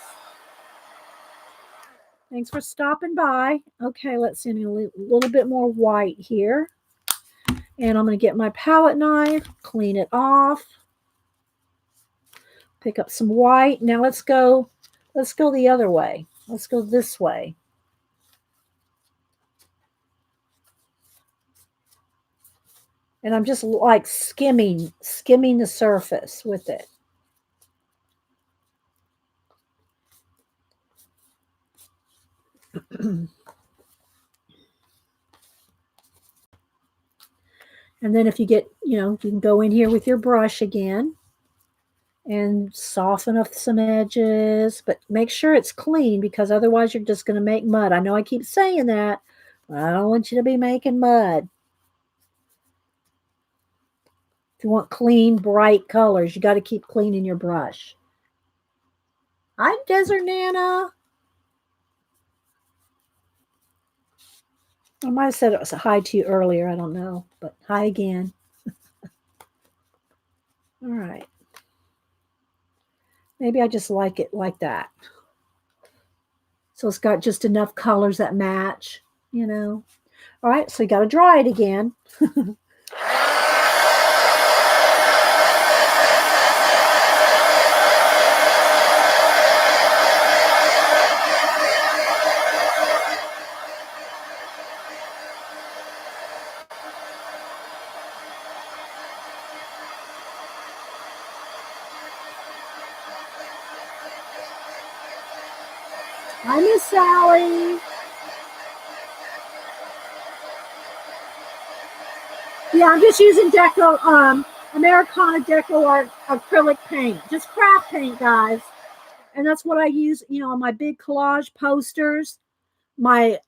Thanks for stopping by. Okay, let's see. A little bit more white here. And I'm going to get my palette knife, clean it off, pick up some white. Now let's go the other way. Let's go this way. And I'm just like skimming the surface with it. And then if you get, you know, you can go in here with your brush again and soften up some edges, but make sure it's clean, because otherwise you're just going to make mud. I know I keep saying that, but I don't want you to be making mud. If you want clean, bright colors, you got to keep cleaning your brush. Hi, Desert Nana. I might have said it was a hi to you earlier. I don't know, but hi again. All right. Maybe I just like it like that. So it's got just enough colors that match, you know. All right, so you got to dry it again. Hi, Miss Sally. Yeah, I'm just using Americana Deco Art acrylic paint. Just craft paint, guys. And that's what I use, on my big collage posters, my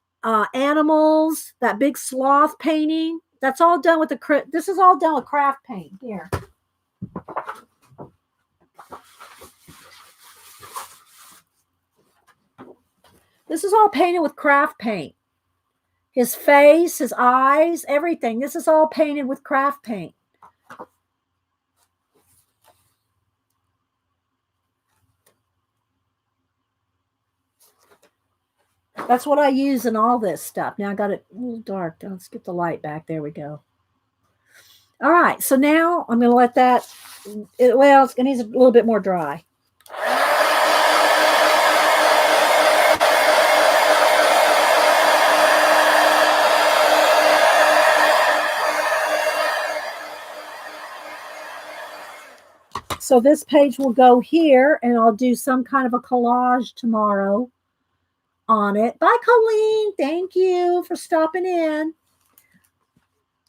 animals, that big sloth painting. That's all done with this is all done with craft paint. Here. This is all painted with craft paint. His face, his eyes, everything. This is all painted with craft paint. That's what I use in all this stuff. Now I got it a little dark. Let's get the light back. There we go. All right. So now I'm going to let that, it needs a little bit more dry. So this page will go here, and I'll do some kind of a collage tomorrow on it. Bye, Colleen. Thank you for stopping in.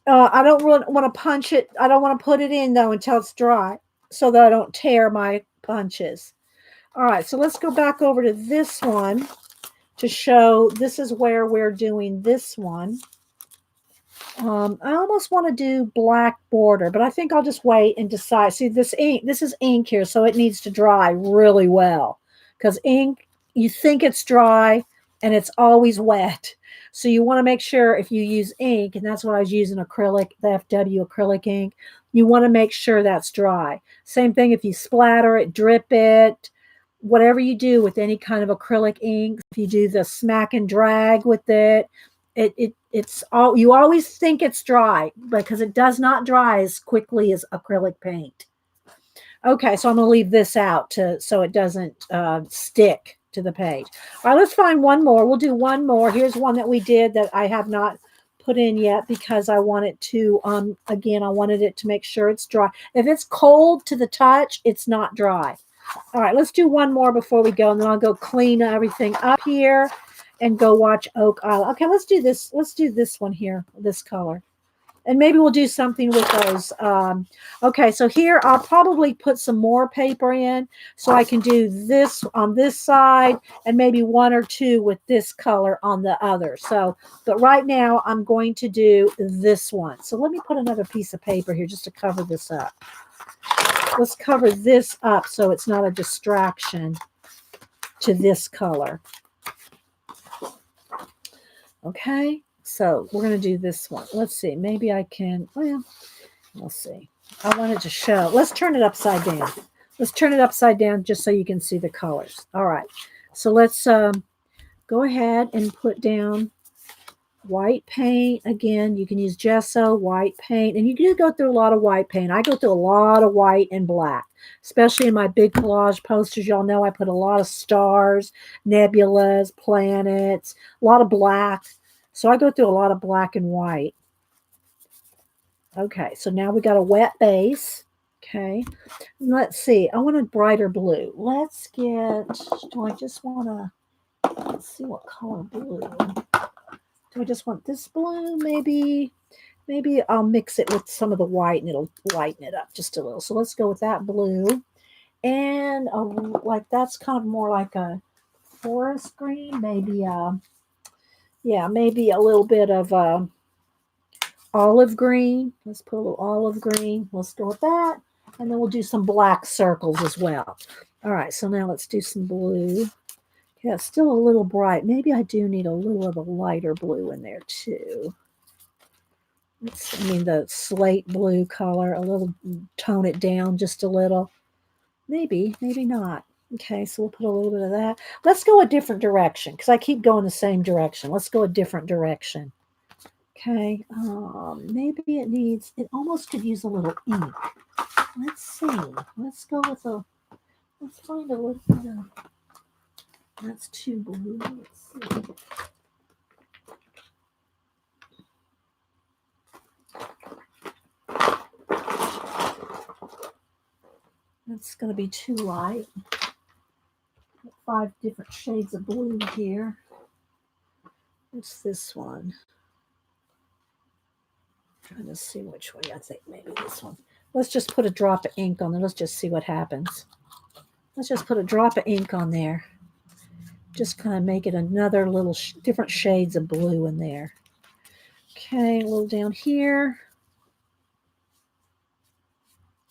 I don't want to punch it. I don't want to put it in, though, until it's dry so that I don't tear my punches. All right, so let's go back over to this one to show this is where we're doing this one. I almost want to do black border, but I think I'll just wait and decide. See, this is ink here, so it needs to dry really well because ink, you think it's dry and it's always wet. So you want to make sure if you use ink, and that's what I was using acrylic, the FW acrylic ink, you want to make sure that's dry. Same thing if you splatter it, drip it, whatever you do with any kind of acrylic ink, if you do the smack and drag with it, it's all, you always think it's dry because it does not dry as quickly as acrylic paint. Okay, so I'm going to leave this out so it doesn't stick to the page. All right, let's find one more. We'll do one more. Here's one that we did that I have not put in yet because I want it to, again, I wanted it to make sure it's dry. If it's cold to the touch, it's not dry. All right, let's do one more before we go, and then I'll go clean everything up here and go watch Oak Island. Okay, let's do this. Let's do this one here, this color. And maybe we'll do something with those. Okay, so here I'll probably put some more paper in so I can do this on this side and maybe one or two with this color on the other. So, but right now I'm going to do this one. So let me put another piece of paper here just to cover this up. Let's cover this up so it's not a distraction to this color. Okay, so we're going to do this one. Let's see. Maybe I can, well, we'll see. I wanted to show. Let's turn it upside down. Let's turn it upside down just so you can see the colors. All right. So let's go ahead and put down white paint. Again, you can use gesso, white paint, and you can go through a lot of white paint. I go through a lot of white and black, especially in my big collage posters. Y'all know I put a lot of stars, nebulas, planets, a lot of black. So I go through a lot of black and white. Okay, so now we got a wet base. Okay, let's see. I want a brighter blue. Let's get, do I just want to, let's see what color blue. Do I just want this blue? Maybe I'll mix it with some of the white and it'll lighten it up just a little. So let's go with that blue. And like that's kind of more like a forest green, maybe maybe a little bit of olive green. Let's put a little olive green. Let's go with that. And then we'll do some black circles as well. All right, so now let's do some blue. Yeah, it's still a little bright. Maybe I do need a little of a lighter blue in there too. I mean the slate blue color, a little, tone it down just a little. Maybe, maybe not. Okay, so we'll put a little bit of that. Let's go a different direction because I keep going the same direction. Let's go a different direction. Okay, maybe it almost could use a little ink. Let's see. Let's go with let's find a little bit of, that's too blue. Let's see. That's going to be too light. 5 different shades of blue here. What's this one? I'm trying to see which way. I think maybe this one. Let's just put a drop of ink on there. Let's just see what happens. Let's just put a drop of ink on there. Just kind of make it another little different shades of blue in there. Okay, a little down here.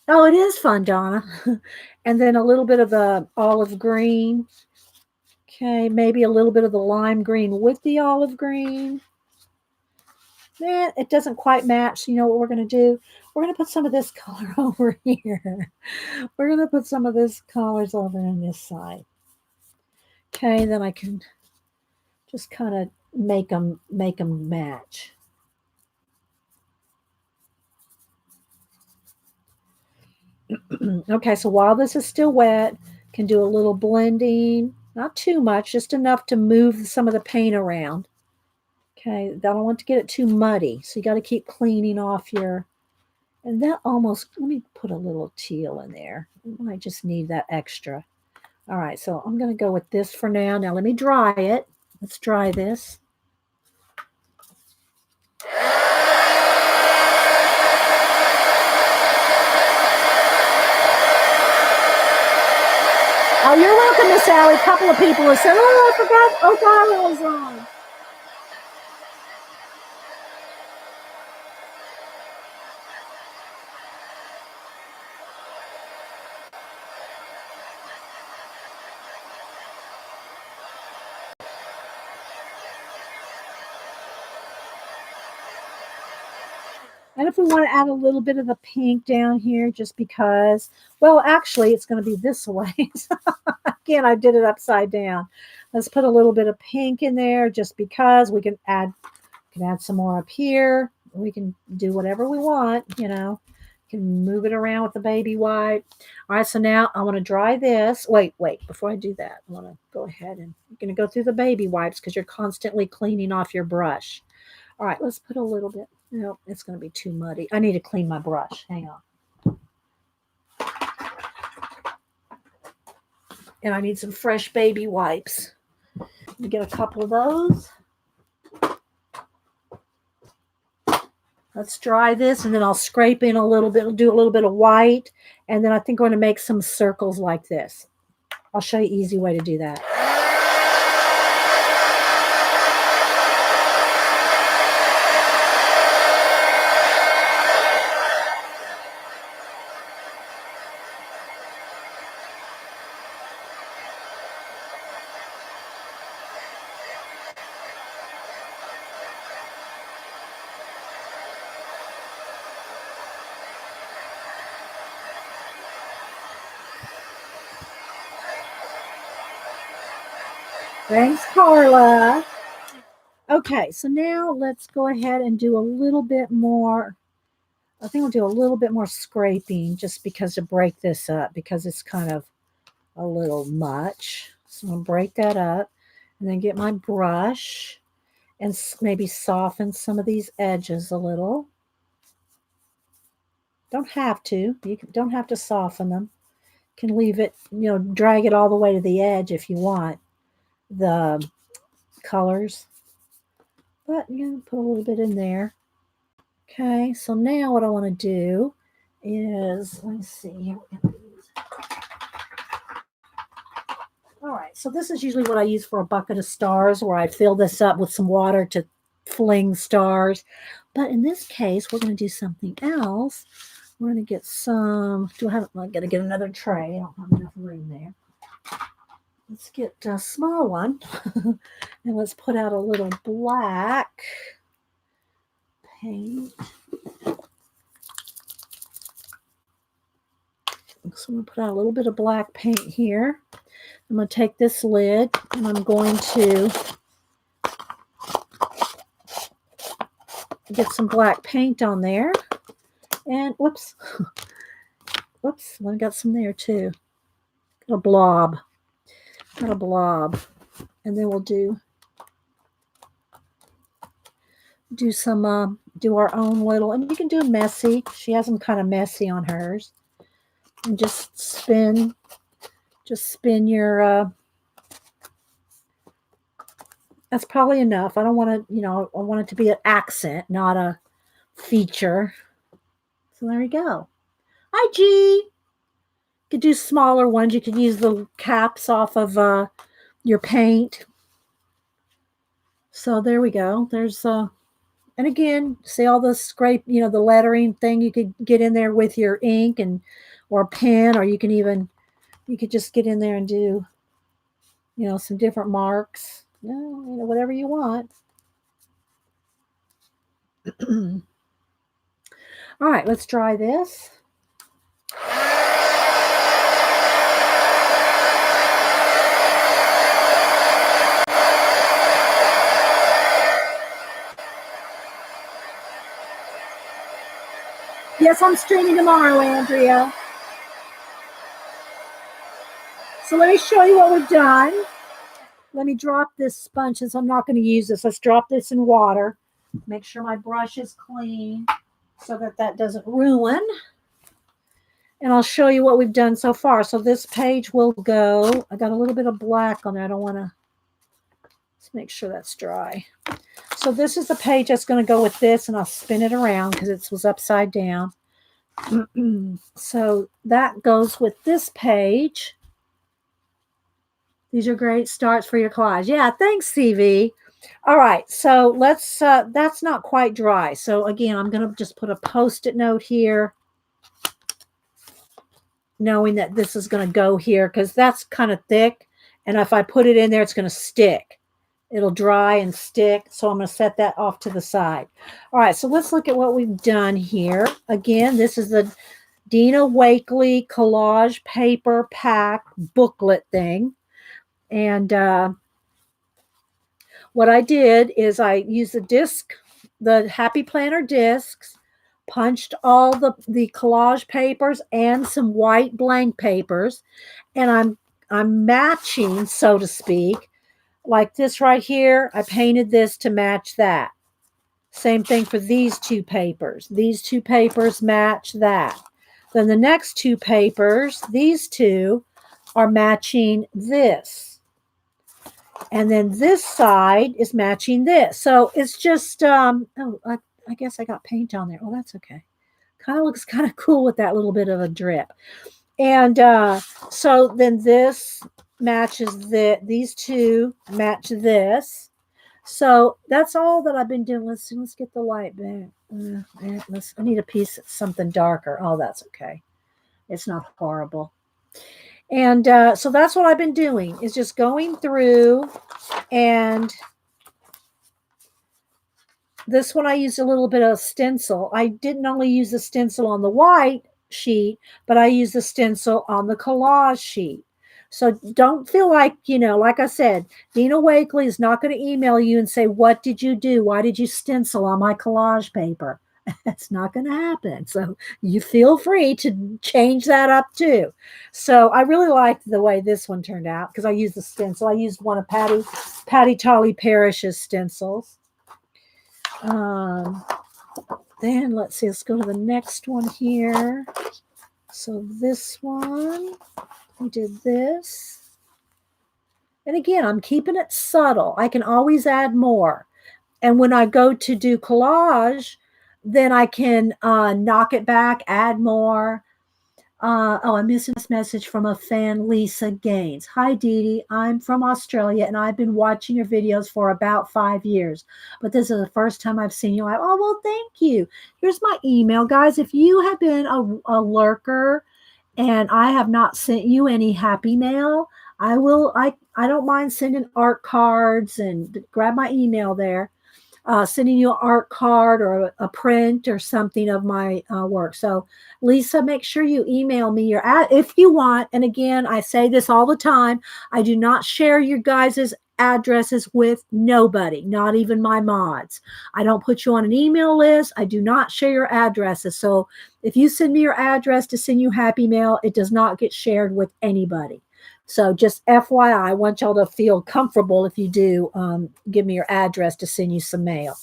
Oh, it is fun, Donna. And then a little bit of the olive green. Okay, maybe a little bit of the lime green with the olive green. It doesn't quite match. You know what we're going to do? We're going to put some of this color over here. We're going to put some of this colors over on this side. Okay, then I can just kind of make them match. Okay, so while this is still wet, can do a little blending, not too much, just enough to move some of the paint around. Okay, I don't want to get it too muddy, so you got to keep cleaning off your, and that almost, let me put a little teal in there. I just need that extra. All right, so I'm going to go with this for now. Now let me dry it. Let's dry this. Oh, you're welcome, Miss Allie. A couple of people have said, oh, I forgot O'Donnell was on. And if we want to add a little bit of the pink down here, just because, well, actually, it's going to be this way. Again, I did it upside down. Let's put a little bit of pink in there, just because we can add some more up here. We can do whatever we want, you know. Can move it around with the baby wipe. All right, so now I want to dry this. Wait, before I do that, I want to go ahead and you're going to go through the baby wipes because you're constantly cleaning off your brush. All right, let's put a little bit. No, it's going to be too muddy. I need to clean my brush. Hang on. And I need some fresh baby wipes. Let me get a couple of those. Let's dry this, and then I'll scrape in a little bit, do a little bit of white, and then I think I'm going to make some circles like this. I'll show you an easy way to do that. Thanks, Carla. Okay, so now let's go ahead and do a little bit more. I think we'll do a little bit more scraping just because to break this up, because it's kind of a little much. So I'm going to break that up and then get my brush and maybe soften some of these edges a little. Don't have to. Don't have to soften them. You can leave it, drag it all the way to the edge if you want the colors. But put a little bit in there. Okay, so now what I want to do is, let me see. All right, so this is usually what I use for a bucket of stars, where I fill this up with some water to fling stars. But in this case, we're going to do something else. We're going to get some, I'm going to get another tray. I don't have enough room there. let's get a small one. And let's put out a little black paint. So I'm going to put out a little bit of black paint here. I'm going to take this lid and I'm going to get some black paint on there. And whoops, whoops, I got some there too. Got a blob. And then we'll do some, do our own little, and you can do messy. She has them kind of messy on hers. And just spin your, that's probably enough. I don't want to, I want it to be an accent, not a feature. So there we go. Hi, G. You could do smaller ones. You could use the caps off of your paint. So there we go. There's, and again, see all the scrape, the lettering thing you could get in there with your ink or pen, or you could just get in there and do, some different marks, whatever you want. All right, let's try this. Yes, I'm streaming tomorrow, Andrea. So let me show you what we've done. Let me drop this sponge since I'm not going to use this. Let's drop this in water. Make sure my brush is clean so that doesn't ruin. And I'll show you what we've done so far. So this page will go. I got a little bit of black on there. I don't want to. Let's make sure that's dry. So this is the page that's going to go with this, and I'll spin it around because it was upside down. So that goes with this page. These are great starts for your collage. Yeah, thanks, CV. All right, so let's, that's not quite dry. So again, I'm going to just put a Post-it note here, knowing that this is going to go here because that's kind of thick. And if I put it in there, it's going to stick. It'll dry and stick. So I'm going to set that off to the side. All right, so let's look at what we've done here. Again, this is the Dina Wakley Collage Paper Pack booklet thing. And what I did is I used the disc, the Happy Planner discs, punched all the collage papers and some white blank papers, and I'm matching, so to speak, like this right here. I painted this to match that. Same thing for these two papers. These two papers match that. Then the next two papers, these two, are matching this. And then this side is matching this. So it's just, I guess I got paint on there. Oh, that's okay. Kind of looks kind of cool with that little bit of a drip. And so then this matches these two match this. So that's all that I've been doing. Let's get the light back. I need a piece of something darker. Oh, that's okay. It's not horrible. And so that's what I've been doing, is just going through, and this one I used a little bit of stencil. I didn't only use the stencil on the white sheet, but I used the stencil on the collage sheet. So don't feel like, like I said, Dina Wakley is not going to email you and say, what did you do? Why did you stencil on my collage paper? That's not going to happen. So you feel free to change that up too. So I really liked the way this one turned out because I used the stencil. I used one of Patty Tolly Parrish's stencils. Then let's see, let's go to the next one here. So this one, we did this. And again, I'm keeping it subtle. I can always add more. And when I go to do collage, then I can knock it back, add more. I'm missing this message from a fan, Lisa Gaines. Hi, Dee Dee. I'm from Australia, and I've been watching your videos for about 5 years. But this is the first time I've seen you. Oh, well, thank you. Here's my email, guys. If you have been a lurker and I have not sent you any happy mail, I don't mind sending art cards, and grab my email there, sending you an art card or a print or something of my work. So, Lisa, make sure you email me your if you want. And again, I say this all the time. I do not share your guys' addresses with nobody, not even my mods. I don't put you on an email list. I do not share your addresses. So if you send me your address to send you Happy Mail, it does not get shared with anybody. So just FYI, I want y'all to feel comfortable if you do give me your address to send you some mail.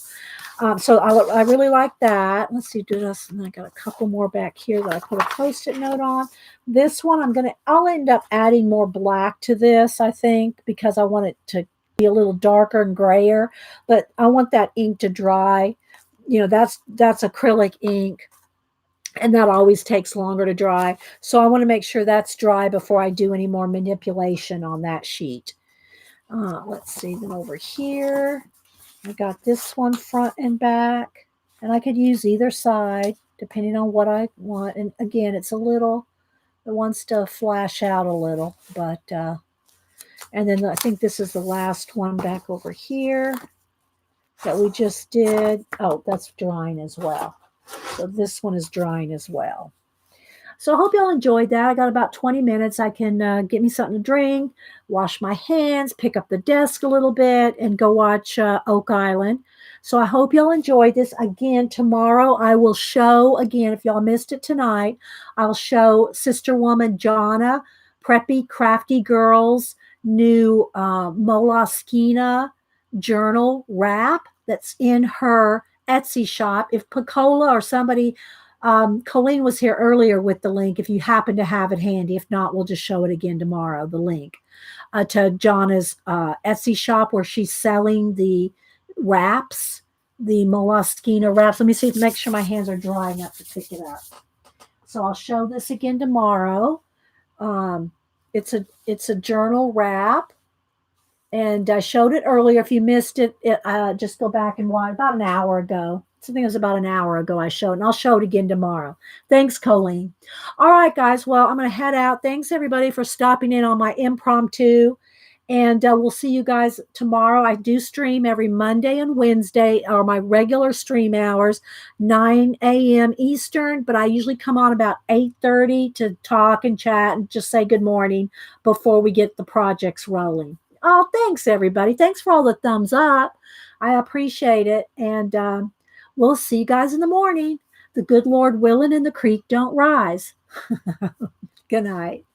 So I really like that. Let's see, do this. And I got a couple more back here that I put a Post-it note on. This one, I'll end up adding more black to this, I think, because I want it to be a little darker and grayer. But I want that ink to dry. You know, that's acrylic ink, and that always takes longer to dry. So I want to make sure that's dry before I do any more manipulation on that sheet. Let's see, then over here, I got this one front and back, and I could use either side depending on what I want. And again, it wants to flash out a little, but, and then I think this is the last one back over here that we just did. Oh, that's drying as well. So this one is drying as well. So I hope y'all enjoyed that. I got about 20 minutes. I can get me something to drink, wash my hands, pick up the desk a little bit, and go watch Oak Island. So I hope y'all enjoyed this. Again, tomorrow I will show, again, if y'all missed it tonight, I'll show Sister Woman Jonna, Preppy Crafty Girls, new Moleskine journal wrap that's in her Etsy shop. If Picola or somebody, Colleen was here earlier with the link, if you happen to have it handy. If not, we'll just show it again tomorrow, the link to Jonna's Etsy shop where she's selling the wraps, the Moleskine wraps. Let me see, make sure my hands are dry enough to pick it up. So I'll show this again tomorrow. It's a journal wrap. And I showed it earlier. If you missed it, just go back and watch. About an hour ago. I think it was about an hour ago I showed, and I'll show it again tomorrow. Thanks, Colleen. All right, guys. Well, I'm going to head out. Thanks, everybody, for stopping in on my impromptu. And we'll see you guys tomorrow. I do stream every Monday and Wednesday, or my regular stream hours, 9 a.m. Eastern. But I usually come on about 8:30 to talk and chat and just say good morning before we get the projects rolling. Oh, thanks, everybody. Thanks for all the thumbs up. I appreciate it. And we'll see you guys in the morning. The good Lord willing and the creek don't rise. Good night.